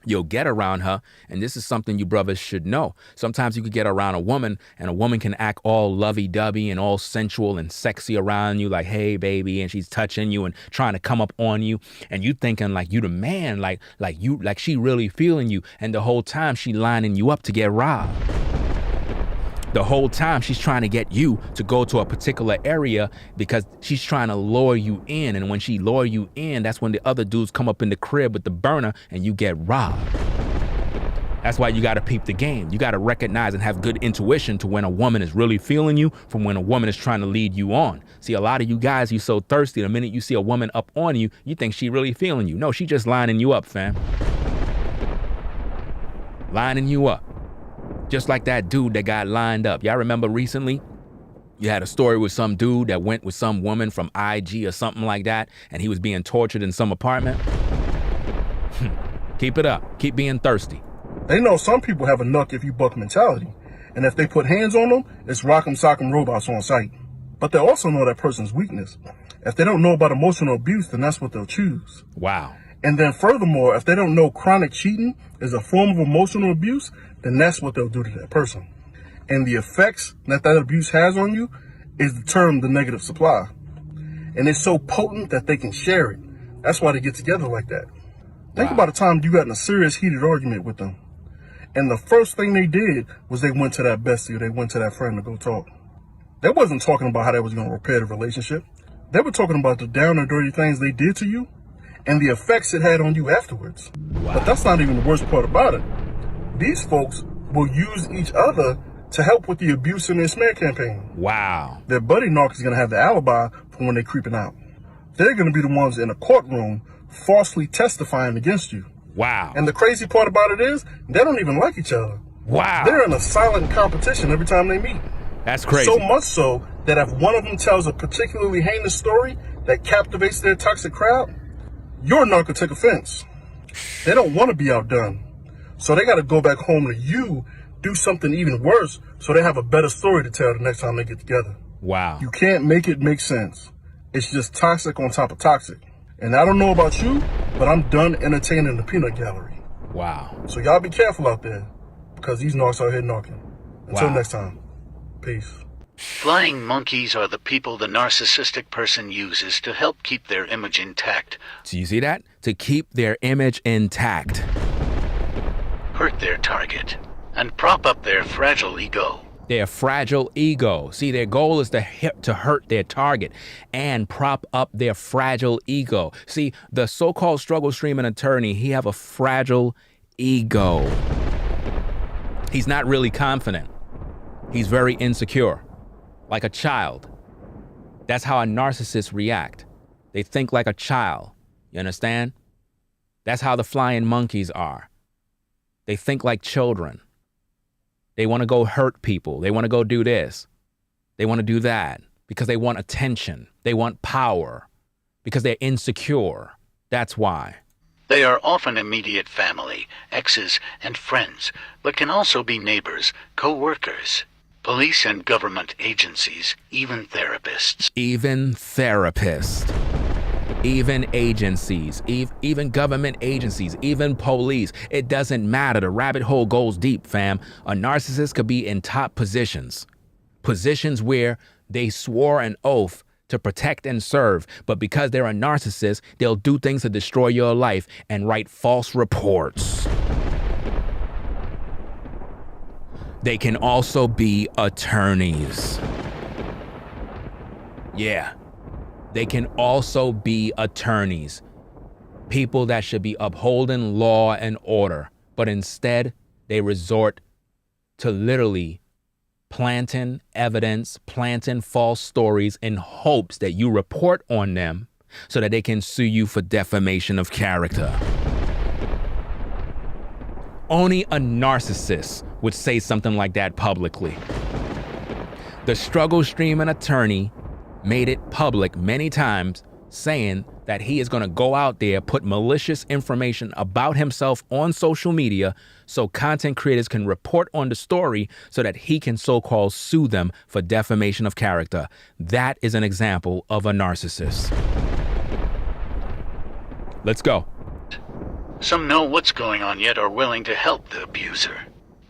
[SPEAKER 5] You'll get around her, and this is something you brothers should know. Sometimes you could get around a woman, and a woman can act all lovey-dovey and all sensual and sexy around you, like, hey, baby, and she's touching you and trying to come up on you, and you thinking like you the man, like she really feeling you, and the whole time she lining you up to get robbed. The whole time she's trying to get you to go to a particular area because she's trying to lure you in. And when she lure you in, that's when the other dudes come up in the crib with the burner and you get robbed. That's why you got to peep the game. You got to recognize and have good intuition to when a woman is really feeling you from when a woman is trying to lead you on. See, a lot of you guys, you so thirsty. The minute you see a woman up on you, you think she really feeling you. No, she just lining you up, fam. Lining you up. Just like that dude that got lined up. Y'all remember recently? You had a story with some dude that went with some woman from IG or something like that, and he was being tortured in some apartment. Keep it up. Keep being thirsty.
[SPEAKER 14] They know some people have a knuck if you buck mentality, and if they put hands on them, it's rock'em sock'em robots on sight. But they also know that person's weakness. If they don't know about emotional abuse, then that's what they'll choose.
[SPEAKER 5] Wow.
[SPEAKER 14] And then furthermore, if they don't know chronic cheating is a form of emotional abuse, then that's what they'll do to that person. And the effects that abuse has on you is termed the negative supply. And it's so potent that they can share it. That's why they get together like that. Think about a time you got in a serious heated argument with them. And the first thing they did was they went to that bestie, or they went to that friend to go talk. They wasn't talking about how they was going to repair the relationship. They were talking about the down and dirty things they did to you and the effects it had on you afterwards. Wow. But that's not even the worst part about it. These folks will use each other to help with the abuse in their smear campaign.
[SPEAKER 5] Wow.
[SPEAKER 14] Their buddy narc is going to have the alibi for when they're creeping out. They're going to be the ones in a courtroom falsely testifying against you.
[SPEAKER 5] Wow.
[SPEAKER 14] And the crazy part about it is, they don't even like each other.
[SPEAKER 5] Wow.
[SPEAKER 14] They're in a silent competition every time they meet.
[SPEAKER 5] That's crazy.
[SPEAKER 14] So much so that if one of them tells a particularly heinous story that captivates their toxic crowd, you're not going to take offense. They don't want to be outdone. So they got to go back home to you, do something even worse, so they have a better story to tell the next time they get together.
[SPEAKER 5] Wow.
[SPEAKER 14] You can't make it make sense. It's just toxic on top of toxic. And I don't know about you, but I'm done entertaining the peanut gallery.
[SPEAKER 5] Wow.
[SPEAKER 14] So y'all be careful out there, because these narcs out here knocking. Until
[SPEAKER 5] Wow.
[SPEAKER 14] next time, peace.
[SPEAKER 13] Flying monkeys are the people the narcissistic person uses to help keep their image intact.
[SPEAKER 5] Do you see that? To keep their image intact.
[SPEAKER 13] Hurt their target, and prop up their fragile ego.
[SPEAKER 5] Their fragile ego. See, their goal is to hurt their target and prop up their fragile ego. See, the so-called struggle streaming attorney, he have a fragile ego. He's not really confident. He's very insecure, like a child. That's how a narcissist react. They think like a child. You understand? That's how the flying monkeys are. They think like children. They want to go hurt people. They want to go do this. They want to do that because they want attention. They want power because they're insecure. That's why.
[SPEAKER 13] They are often immediate family, exes, and friends, but can also be neighbors, co-workers, police and government agencies, even therapists.
[SPEAKER 5] Even therapists. Even agencies, even government agencies, even police. It doesn't matter. The rabbit hole goes deep, fam. A narcissist could be in top positions. Positions where they swore an oath to protect and serve. But because they're a narcissist, they'll do things to destroy your life and write false reports. They can also be attorneys. Yeah. They can also be attorneys, people that should be upholding law and order, but instead they resort to literally planting evidence, planting false stories in hopes that you report on them so that they can sue you for defamation of character. Only a narcissist would say something like that publicly. The struggle streaming attorney made it public many times, saying that he is going to go out there, put malicious information about himself on social media so content creators can report on the story so that he can so-called sue them for defamation of character. That is an example of a narcissist. Let's go.
[SPEAKER 13] Some know what's going on yet are willing to help the abuser.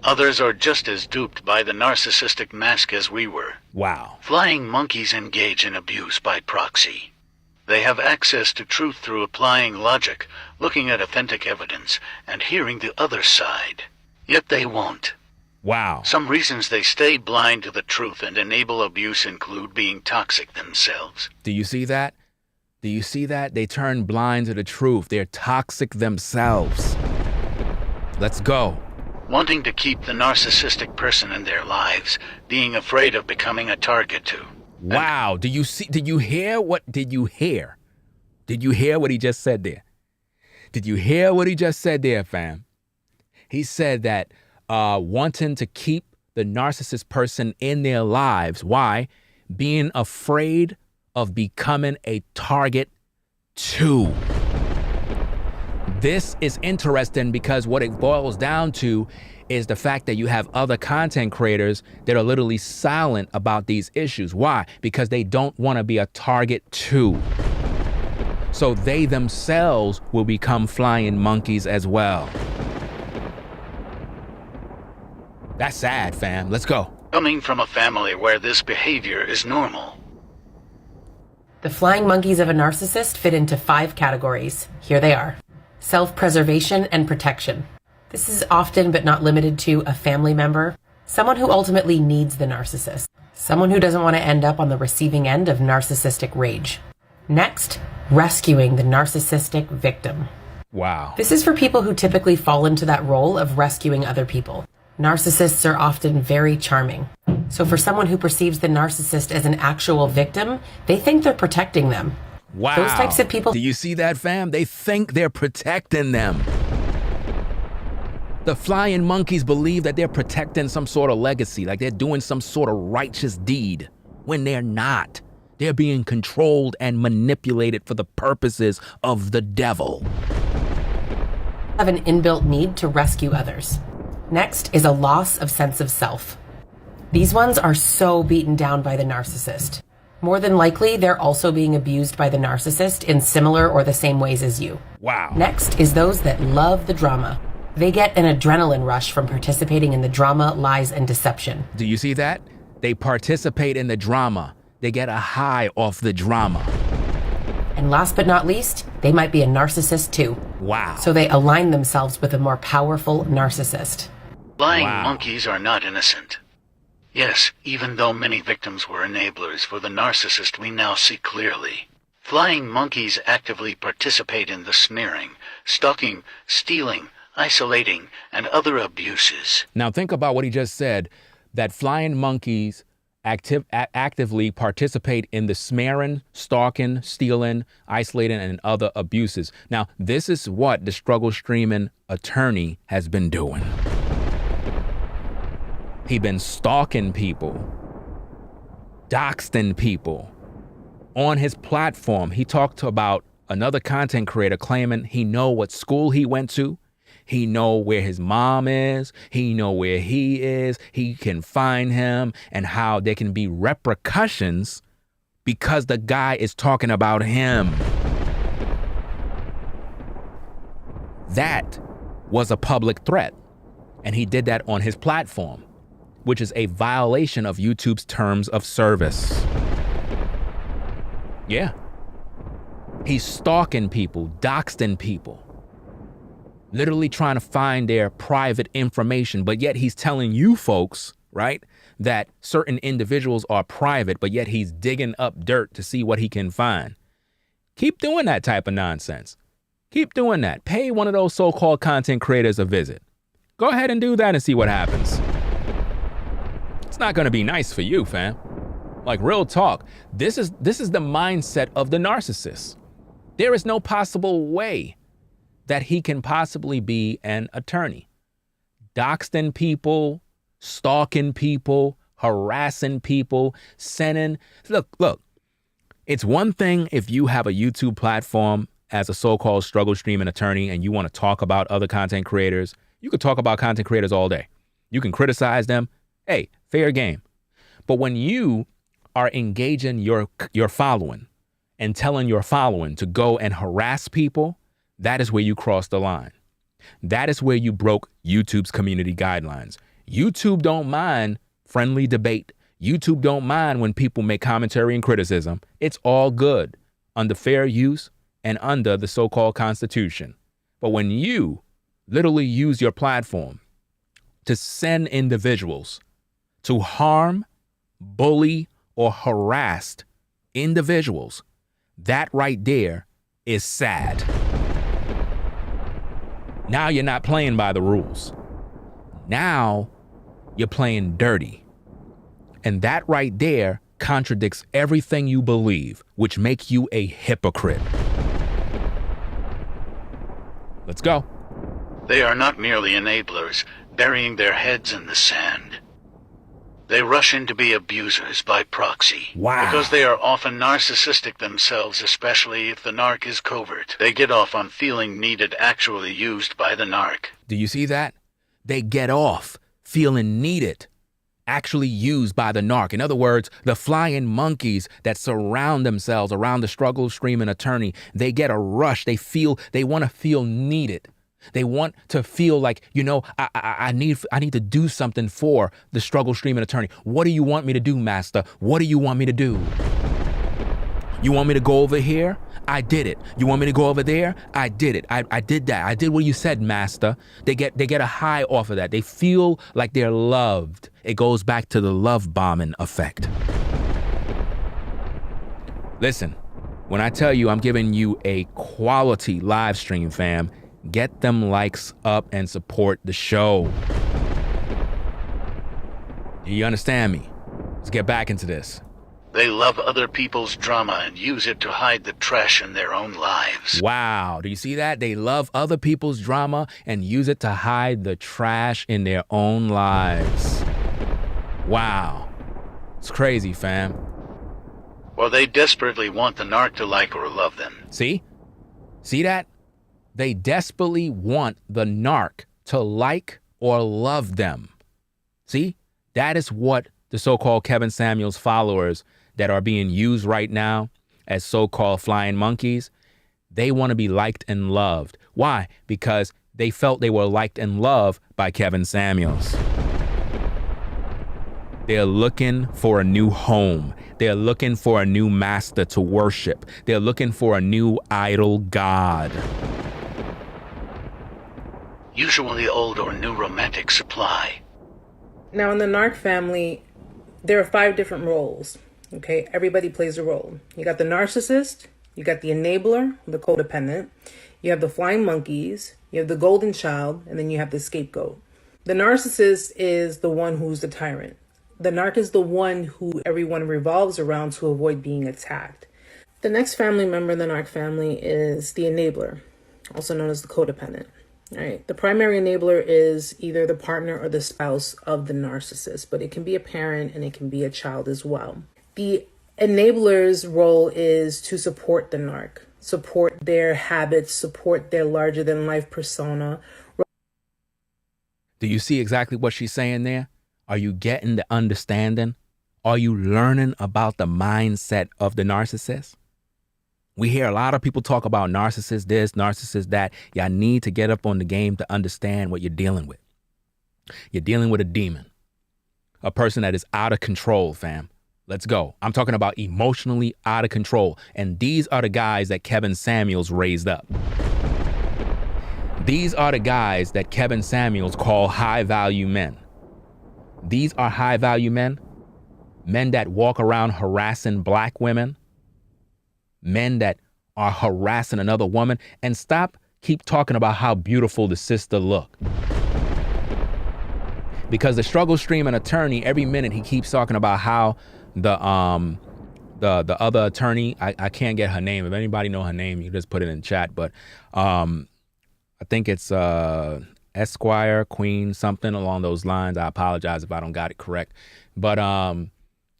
[SPEAKER 13] Others are just as duped by the narcissistic mask as we were.
[SPEAKER 5] Wow.
[SPEAKER 13] Flying monkeys engage in abuse by proxy. They have access to truth through applying logic, looking at authentic evidence, and hearing the other side. Yet they won't.
[SPEAKER 5] Wow.
[SPEAKER 13] Some reasons they stay blind to the truth and enable abuse include being toxic themselves.
[SPEAKER 5] Do you see that? Do you see that? They turn blind to the truth. They're toxic themselves. Let's go.
[SPEAKER 13] Wanting to keep the narcissistic person in their lives, being afraid of becoming a target to.
[SPEAKER 5] Wow. Did you hear what he just said there? Did you hear what he just said there, fam? He said that wanting to keep the narcissist person in their lives. Why? Being afraid of becoming a target too. This is interesting because what it boils down to is the fact that you have other content creators that are literally silent about these issues. Why? Because they don't want to be a target too. So they themselves will become flying monkeys as well. That's sad, fam. Let's go.
[SPEAKER 13] Coming from a family where this behavior is normal.
[SPEAKER 11] The flying monkeys of a narcissist fit into 5 categories. Here they are. Self-preservation and protection. This is often but not limited to a family member, someone who ultimately needs the narcissist, someone who doesn't want to end up on the receiving end of narcissistic rage. Next, rescuing the narcissistic victim.
[SPEAKER 5] Wow.
[SPEAKER 11] This is for people who typically fall into that role of rescuing other people. Narcissists are often very charming. So for someone who perceives the narcissist as an actual victim, they think they're protecting them.
[SPEAKER 5] Wow.
[SPEAKER 11] Those types of people.
[SPEAKER 5] Do you see that, fam? They think they're protecting them. The flying monkeys believe that they're protecting some sort of legacy, like they're doing some sort of righteous deed, when they're not. They're being controlled and manipulated for the purposes of the devil.
[SPEAKER 11] Have an inbuilt need to rescue others. Next is a loss of sense of self. These ones are so beaten down by the narcissist. More than likely, they're also being abused by the narcissist in similar or the same ways as you.
[SPEAKER 5] Wow.
[SPEAKER 11] Next is those that love the drama. They get an adrenaline rush from participating in the drama, lies, and deception.
[SPEAKER 5] Do you see that? They participate in the drama. They get a high off the drama.
[SPEAKER 11] And last but not least, they might be a narcissist too.
[SPEAKER 5] Wow.
[SPEAKER 11] So they align themselves with a more powerful narcissist.
[SPEAKER 13] Flying monkeys are not innocent. Yes, even though many victims were enablers for the narcissist, we now see clearly. Flying monkeys actively participate in the smearing, stalking, stealing, isolating, and other abuses.
[SPEAKER 5] Now think about what he just said, that flying monkeys actively participate in the smearing, stalking, stealing, isolating, and other abuses. Now, this is what the struggle streaming attorney has been doing. He been stalking people, doxing people. On his platform, he talked about another content creator claiming he know what school he went to. He know where his mom is. He know where he is. He can find him, and how there can be repercussions because the guy is talking about him. That was a public threat, and he did that on his platform, which is a violation of YouTube's terms of service. Yeah. He's stalking people, doxing people, literally trying to find their private information, but yet he's telling you folks, right, that certain individuals are private, but yet he's digging up dirt to see what he can find. Keep doing that type of nonsense. Keep doing that. Pay one of those so-called content creators a visit. Go ahead and do that and see what happens. It's not going to be nice for you, fam. Like, real talk. This is the mindset of the narcissist. There is no possible way that he can possibly be an attorney. Doxing people, stalking people, harassing people, sending. Look, it's one thing if you have a YouTube platform as a so-called struggle streaming attorney and you want to talk about other content creators. You could talk about content creators all day. You can criticize them. Hey, fair game. But when you are engaging your following and telling your following to go and harass people, that is where you cross the line. That is where you broke YouTube's community guidelines. YouTube don't mind friendly debate. YouTube don't mind when people make commentary and criticism. It's all good under fair use and under the so-called Constitution. But when you literally use your platform to send individuals to harm, bully, or harass individuals, that right there is sad. Now you're not playing by the rules. Now you're playing dirty. And that right there contradicts everything you believe, which make you a hypocrite. Let's go.
[SPEAKER 13] They are not merely enablers, burying their heads in the sand. They rush in to be abusers by proxy.
[SPEAKER 5] Wow.
[SPEAKER 13] Because they are often narcissistic themselves, especially if the narc is covert. They get off on feeling needed, actually used by the narc.
[SPEAKER 5] Do you see that? They get off feeling needed, actually used by the narc. In other words, the flying monkeys that surround themselves around the struggle streaming attorney, they get a rush. They want to feel needed. They want to feel like, I need to do something for the struggle streaming attorney. What do you want me to do, master? What do you want me to do? You want me to go over here? I did it. You want me to go over there? I did it. I did that. I did what you said, master. They get a high off of that. They feel like they're loved. It goes back to the love bombing effect. Listen, when I tell you I'm giving you a quality live stream, fam, get them likes up and support the show. Do you understand me? Let's get back into this.
[SPEAKER 13] They love other people's drama and use it to hide the trash in their own lives.
[SPEAKER 5] Wow. Do you see that? They love other people's drama and use it to hide the trash in their own lives. Wow. It's crazy, fam.
[SPEAKER 13] Or they desperately want the narc to like or love them.
[SPEAKER 5] See? See that? They desperately want the narc to like or love them. See? That is what the so-called Kevin Samuels followers that are being used right now as so-called flying monkeys, they want to be liked and loved. Why? Because they felt they were liked and loved by Kevin Samuels. They're looking for a new home. They're looking for a new master to worship. They're looking for a new idol god.
[SPEAKER 13] Usually old or new romantic supply.
[SPEAKER 15] Now in the narc family, there are 5 different roles. Okay, everybody plays a role. You got the narcissist, you got the enabler, the codependent, you have the flying monkeys, you have the golden child, and then you have the scapegoat. The narcissist is the one who's the tyrant. The narc is the one who everyone revolves around to avoid being attacked. The next family member in the narc family is the enabler, also known as the codependent. All right. The primary enabler is either the partner or the spouse of the narcissist, but it can be a parent and it can be a child as well. The enabler's role is to support the narc, support their habits, support their larger than life persona.
[SPEAKER 5] Do you see exactly what she's saying there? Are you getting the understanding? Are you learning about the mindset of the narcissist? We hear a lot of people talk about narcissist this, narcissist that. Y'all need to get up on the game to understand what you're dealing with. You're dealing with a demon, a person that is out of control, fam. Let's go. I'm talking about emotionally out of control. And these are the guys that Kevin Samuels raised up. These are the guys that Kevin Samuels call high value men. These are high value men, men that walk around harassing black women, men that are harassing another woman. And keep talking about how beautiful the sister look. Because the struggle streaming attorney, every minute he keeps talking about how the other attorney, I can't get her name. If anybody know her name, you can just put it in chat. But I think it's Esquire, Queen, something along those lines. I apologize if I don't got it correct. But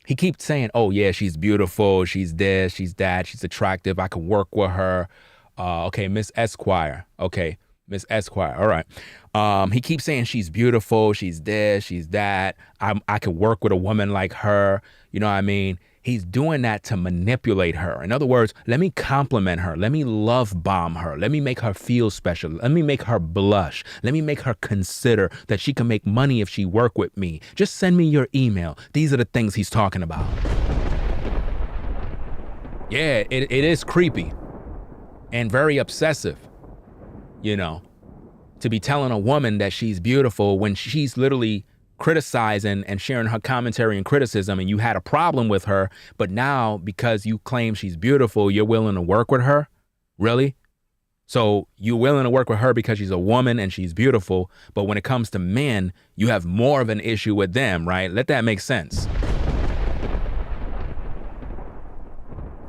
[SPEAKER 5] he keeps saying, oh yeah, she's beautiful, she's this, she's that, she's attractive, I can work with her. Okay, Miss Esquire. Okay, Miss Esquire. All right. He keeps saying she's beautiful, she's this, she's that. I could work with a woman like her. You know what I mean? He's doing that to manipulate her. In other words, let me compliment her. Let me love bomb her. Let me make her feel special. Let me make her blush. Let me make her consider that she can make money if she work with me. Just send me your email. These are the things he's talking about. Yeah, it is creepy and very obsessive, you know, to be telling a woman that she's beautiful when she's literally criticizing and sharing her commentary and criticism, and you had a problem with her, but now because you claim she's beautiful, you're willing to work with her? Really? So you're willing to work with her because she's a woman and she's beautiful, but when it comes to men, you have more of an issue with them, right? Let that make sense.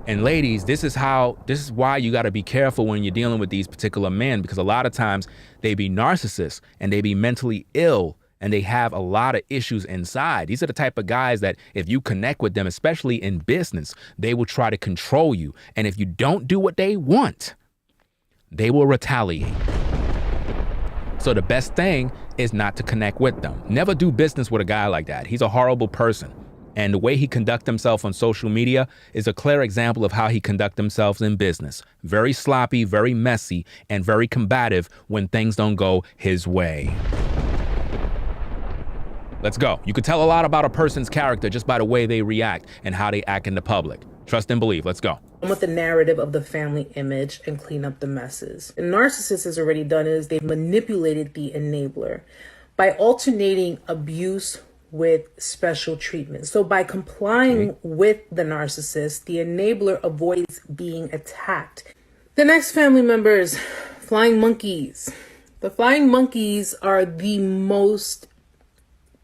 [SPEAKER 5] And ladies, this is why you got to be careful when you're dealing with these particular men, because a lot of times they be narcissists and they be mentally ill and they have a lot of issues inside. These are the type of guys that if you connect with them, especially in business, they will try to control you. And if you don't do what they want, they will retaliate. So the best thing is not to connect with them. Never do business with a guy like that. He's a horrible person. And the way he conducts himself on social media is a clear example of how he conducts himself in business. Very sloppy, very messy, and very combative when things don't go his way. Let's go. You can tell a lot about a person's character just by the way they react and how they act in the public. Trust and believe. Let's go.
[SPEAKER 15] With the narrative of the family image and clean up the messes. The narcissist has already done is they've manipulated the enabler by alternating abuse with special treatment. So by complying with the narcissist, the enabler avoids being attacked. The next family member is flying monkeys. The flying monkeys are the most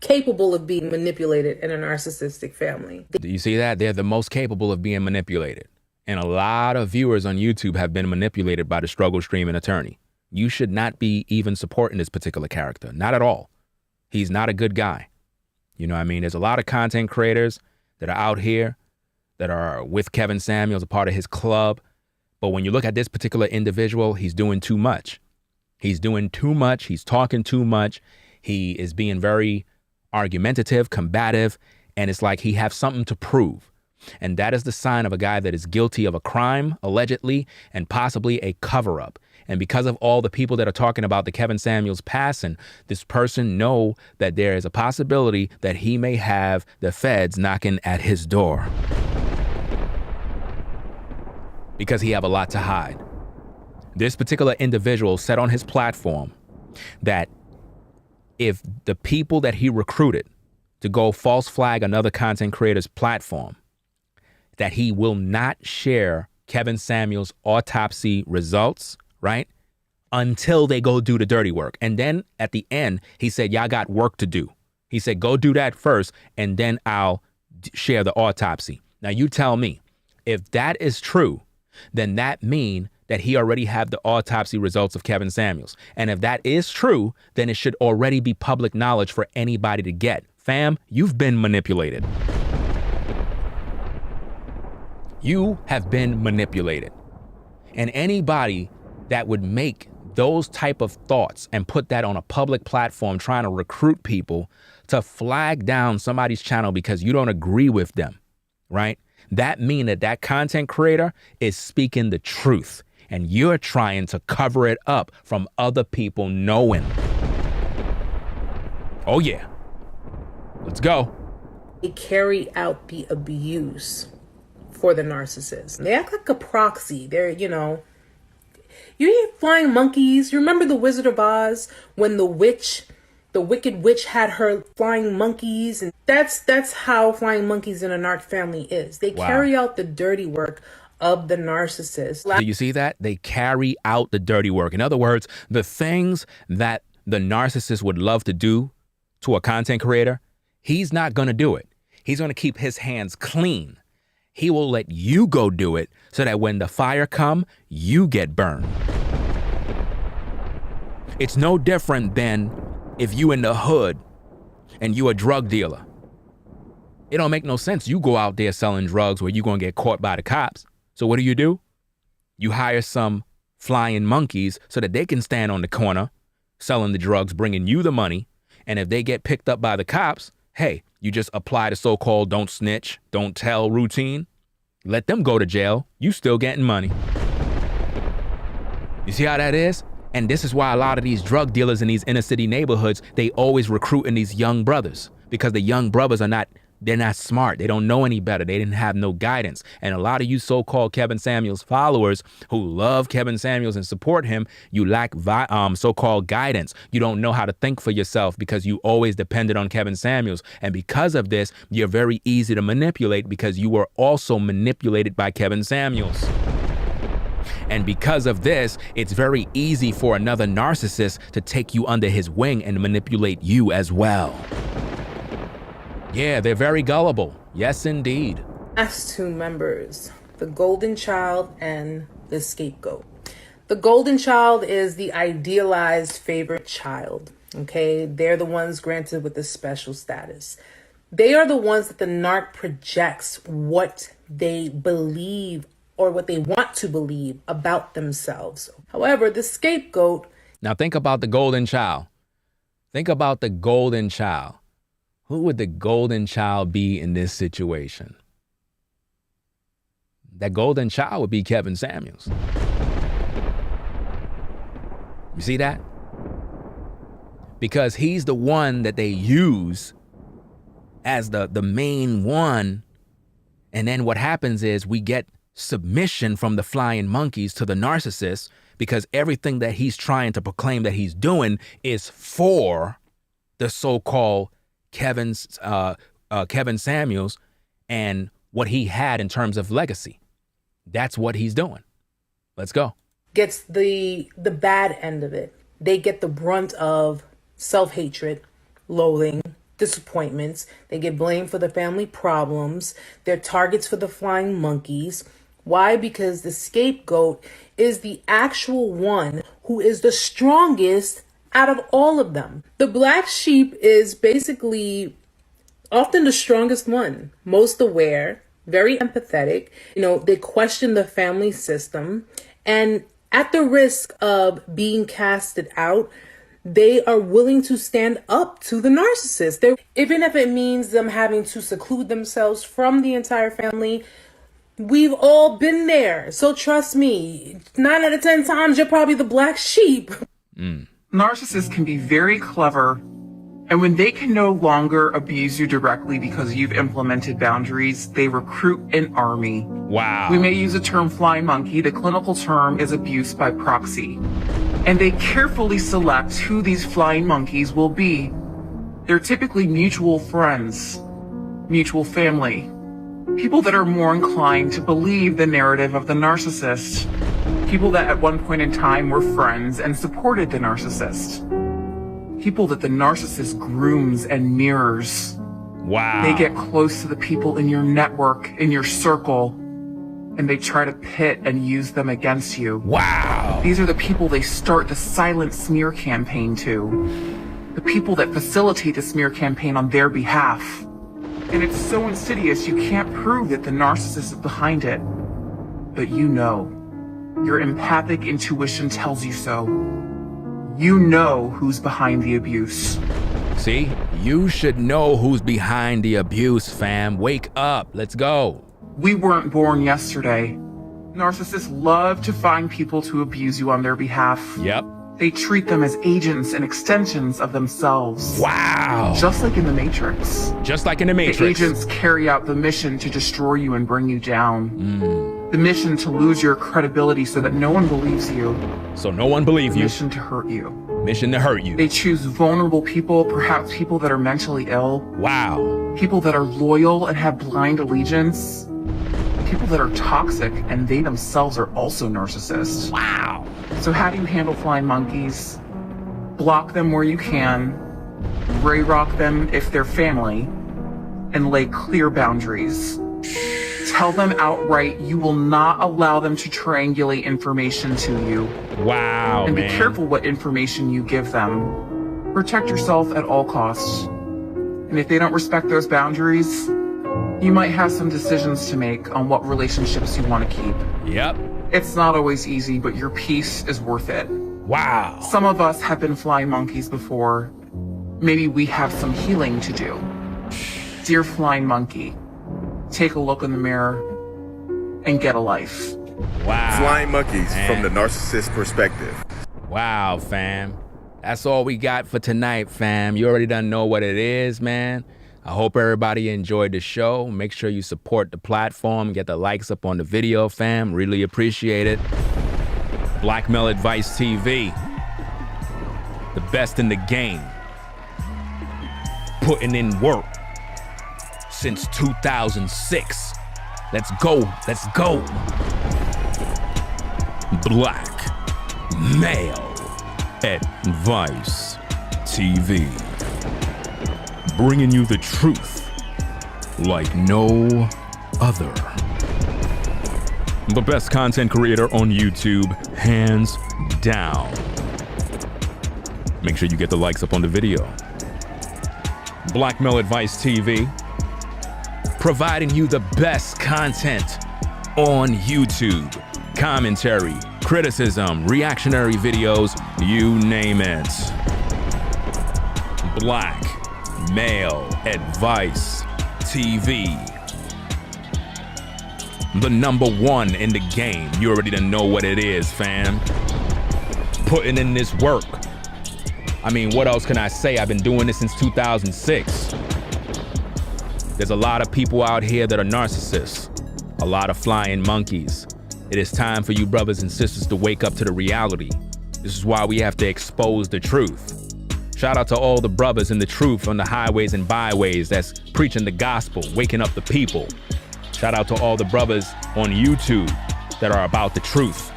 [SPEAKER 15] capable of being manipulated in a narcissistic family.
[SPEAKER 5] Do you see that? They're the most capable of being manipulated. And a lot of viewers on YouTube have been manipulated by the struggle streaming attorney. You should not be even supporting this particular character. Not at all. He's not a good guy. You know what I mean? There's a lot of content creators that are out here that are with Kevin Samuels, a part of his club. But when you look at this particular individual, he's doing too much. He's doing too much. He's talking too much. He is being very argumentative, combative, and it's like he has something to prove. And that is the sign of a guy that is guilty of a crime, allegedly, and possibly a cover-up. And because of all the people that are talking about the Kevin Samuels passing, this person know that there is a possibility that he may have the feds knocking at his door. Because he have a lot to hide. This particular individual said on his platform that if the people that he recruited to go false flag another content creator's platform, that he will not share Kevin Samuels' autopsy results, right? Until they go do the dirty work. And then at the end, he said, y'all got work to do. He said, go do that first, and then I'll share the autopsy. Now you tell me, if that is true, then that means that he already have the autopsy results of Kevin Samuels. And if that is true, then it should already be public knowledge for anybody to get. Fam, you've been manipulated. You have been manipulated. And anybody that would make those type of thoughts and put that on a public platform trying to recruit people to flag down somebody's channel because you don't agree with them, right? That means that that content creator is speaking the truth and you're trying to cover it up from other people knowing. Oh yeah, let's go.
[SPEAKER 15] They carry out the abuse for the narcissist. They act like a proxy. They're, you hear flying monkeys. You remember the Wizard of Oz when the wicked witch had her flying monkeys? And that's how flying monkeys in a narc family is. They carry out the dirty work of the narcissist.
[SPEAKER 5] Do you see that? They carry out the dirty work. In other words, the things that the narcissist would love to do to a content creator, he's not going to do it. He's going to keep his hands clean. He will let you go do it so that when the fire come, you get burned. It's no different than if you in the hood and you a drug dealer. It don't make no sense. You go out there selling drugs where you going to get caught by the cops. So what do? You hire some flying monkeys so that they can stand on the corner selling the drugs, bringing you the money. And if they get picked up by the cops, hey, you just apply the so-called don't snitch, don't tell routine. Let them go to jail. You still getting money. You see how that is? And this is why a lot of these drug dealers in these inner city neighborhoods, they always recruiting these young brothers because the young brothers they're not smart. They don't know any better. They didn't have no guidance. And a lot of you so-called Kevin Samuels followers who love Kevin Samuels and support him, you lack so-called guidance. You don't know how to think for yourself because you always depended on Kevin Samuels. And because of this, you're very easy to manipulate because you were also manipulated by Kevin Samuels. And because of this, it's very easy for another narcissist to take you under his wing and manipulate you as well. Yeah, they're very gullible. Yes, indeed.
[SPEAKER 15] Last two members, the golden child and the scapegoat. The golden child is the idealized favorite child. Okay, they're the ones granted with the special status. They are the ones that the narc projects what they believe or what they want to believe about themselves. However, the scapegoat.
[SPEAKER 5] Now think about the golden child. Think about the golden child. Who would the golden child be in this situation? That golden child would be Kevin Samuels. You see that? Because he's the one that they use as the main one. And then what happens is we get submission from the flying monkeys to the narcissist because everything that he's trying to proclaim that he's doing is for the so-called Kevin Samuels and what he had in terms of legacy. That's what he's doing. Let's go.
[SPEAKER 15] Gets the bad end of it. They get the brunt of self-hatred, loathing, disappointments. They get blamed for the family problems. They're targets for the flying monkeys. Why? Because the scapegoat is the actual one who is the strongest out of all of them. The black sheep is basically often the strongest one, most aware, very empathetic. They question the family system, and at the risk of being casted out, they are willing to stand up to the narcissist. Even if it means them having to seclude themselves from the entire family. We've all been there. So trust me, 9 out of 10 times, you're probably the black sheep.
[SPEAKER 16] Narcissists can be very clever, and when they can no longer abuse you directly because you've implemented boundaries, they recruit an army.
[SPEAKER 5] Wow.
[SPEAKER 16] We may use the term flying monkey. The clinical term is abuse by proxy. And they carefully select who these flying monkeys will be. They're typically mutual friends, mutual family, people that are more inclined to believe the narrative of the narcissist, people that at one point in time were friends and supported the narcissist, people that the narcissist grooms and mirrors.
[SPEAKER 5] Wow.
[SPEAKER 16] They get close to the people in your network, in your circle, and they try to pit and use them against you.
[SPEAKER 5] Wow.
[SPEAKER 16] These are the people they start the silent smear campaign to, the people that facilitate the smear campaign on their behalf. And it's so insidious, you can't prove that the narcissist is behind it. But your empathic intuition tells you so. You know who's behind the abuse.
[SPEAKER 5] See, you should know who's behind the abuse, fam. Wake up, let's go.
[SPEAKER 16] We weren't born yesterday. Narcissists love to find people to abuse you on their behalf.
[SPEAKER 5] Yep.
[SPEAKER 16] They treat them as agents and extensions of themselves.
[SPEAKER 5] Wow.
[SPEAKER 16] Just like in the Matrix.
[SPEAKER 5] Just like in the Matrix.
[SPEAKER 16] The agents carry out the mission to destroy you and bring you down. The mission to lose your credibility so that no one believes you.
[SPEAKER 5] So no one believes you.
[SPEAKER 16] Mission to hurt you.
[SPEAKER 5] Mission to hurt you.
[SPEAKER 16] They choose vulnerable people, perhaps people that are mentally ill.
[SPEAKER 5] Wow.
[SPEAKER 16] People that are loyal and have blind allegiance. People that are toxic, and they themselves are also narcissists.
[SPEAKER 5] Wow.
[SPEAKER 16] So how do you handle flying monkeys? Block them where you can, Ray rock them if they're family, and lay clear boundaries. Tell them outright you will not allow them to triangulate information to you.
[SPEAKER 5] Wow,
[SPEAKER 16] and
[SPEAKER 5] man.
[SPEAKER 16] be careful what information you give them. Protect yourself at all costs. And if they don't respect those boundaries, you might have some decisions to make on what relationships you want to keep.
[SPEAKER 5] Yep.
[SPEAKER 16] It's not always easy, but your peace is worth it.
[SPEAKER 5] Wow.
[SPEAKER 16] Some of us have been flying monkeys before. Maybe we have some healing to do. Dear flying monkey, take a look in the mirror and get a life.
[SPEAKER 5] Wow.
[SPEAKER 6] Flying monkeys
[SPEAKER 5] man.
[SPEAKER 6] from the narcissist perspective.
[SPEAKER 5] Wow, fam. That's all we got for tonight, fam. You already done know what it is, man. I hope everybody enjoyed the show. Make sure you support the platform. Get the likes up on the video, fam. Really appreciate it. Blackmail Advice TV. The best in the game. Putting in work since 2006. Let's go. Let's go. Blackmail Advice TV. Bringing you the truth like no other. The best content creator on YouTube, hands down. Make sure you get the likes up on the video. Blackmail Advice TV, providing you the best content on YouTube. Commentary, criticism, reactionary videos, you name it. Blackmail Advice TV. The #1 in the game. You already done know what it is, fam. Putting in this work. I mean, what else can I say? I've been doing this since 2006. There's a lot of people out here that are narcissists. A lot of flying monkeys. It is time for you brothers and sisters to wake up to the reality. This is why we have to expose the truth. Shout out to all the brothers in the truth on the highways and byways that's preaching the gospel, waking up the people. Shout out to all the brothers on YouTube that are about the truth.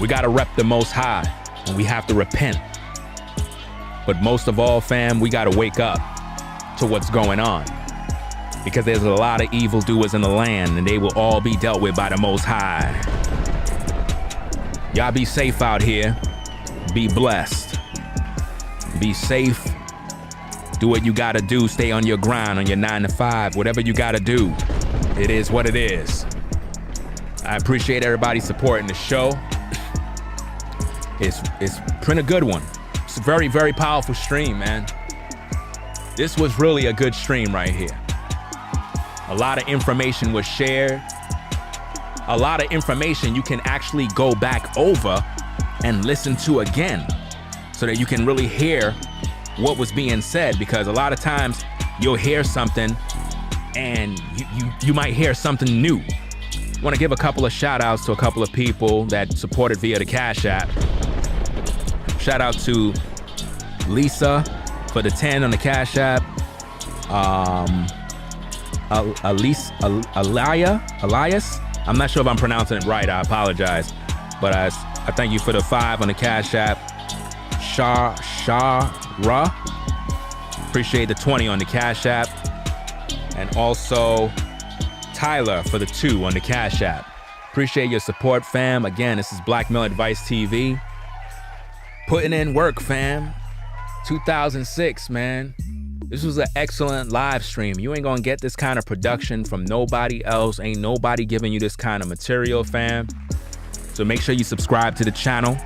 [SPEAKER 5] We gotta rep the Most High, and we have to repent. But most of all, fam, we gotta wake up. to what's going on. Because there's a lot of evildoers in the land, and they will all be dealt with by the Most High. Y'all be safe out here. Be blessed. Be safe. Do what you gotta do. Stay on your grind, on your 9 to 5, whatever you gotta do. It is what it is. I appreciate everybody supporting the show. It's been a good one. It's a very, very powerful stream, man. This was really a good stream right here. A lot of information was shared. A lot of information you can actually go back over and listen to again so that you can really hear what was being said, because a lot of times you'll hear something and you might hear something new. I want to give a couple of shout outs to a couple of people that supported via the Cash App. Shout out to Lisa for the 10 on the Cash App. Elias, I'm not sure if I'm pronouncing it right, I apologize, but I thank you for the 5 on the Cash App. Shara, appreciate the 20 on the Cash App, and also Tyler for the 2 on the Cash App. Appreciate your support, fam. Again, this is Black Male Advice TV. Putting in work, fam. 2006, man. This was an excellent live stream. You ain't gonna get this kind of production from nobody else. Ain't nobody giving you this kind of material, fam. So make sure you subscribe to the channel.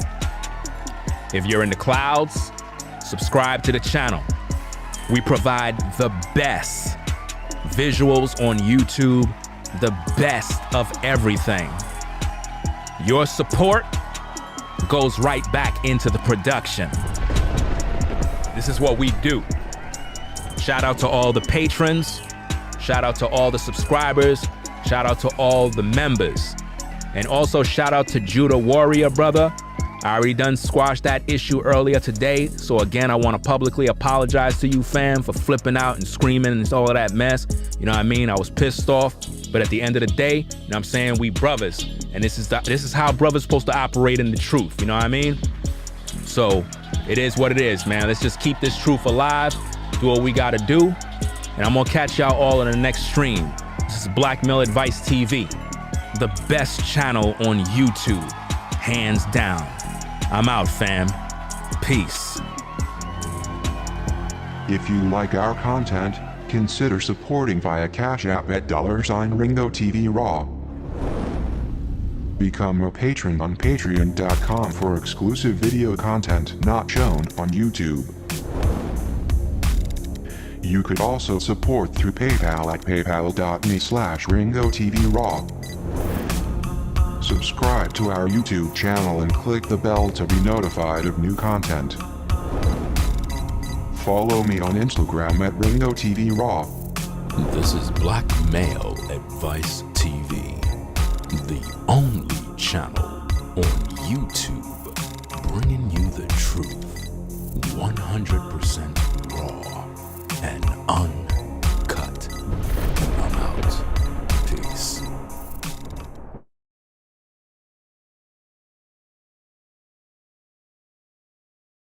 [SPEAKER 5] If you're in the clouds, subscribe to the channel. We provide the best visuals on YouTube, the best of everything. Your support goes right back into the production. This is what we do. Shout out to all the patrons. Shout out to all the subscribers. Shout out to all the members. And also shout out to Judah Warrior, brother. I already done squashed that issue earlier today. So again, I want to publicly apologize to you, fam, for flipping out and screaming and all of that mess. You know what I mean? I was pissed off. But at the end of the day, you know what I'm saying? We brothers. And this is how brothers supposed to operate in the truth. You know what I mean? So it is what it is, man. Let's just keep this truth alive. Do what we gotta do. And I'm gonna catch y'all all in the next stream. This is Black Male Advice TV, the best channel on YouTube, hands down. I'm out, fam. Peace.
[SPEAKER 1] If you like our content, consider supporting via Cash App at $Ringo TV Raw. Become a patron on patreon.com for exclusive video content not shown on YouTube. You could also support through PayPal at paypal.me/RingoTVRaw. Subscribe to our YouTube channel and click the bell to be notified of new content. Follow me on Instagram at RingoTVRaw.
[SPEAKER 2] This is Black Male Advice TV, the only channel on YouTube bringing you the truth 100%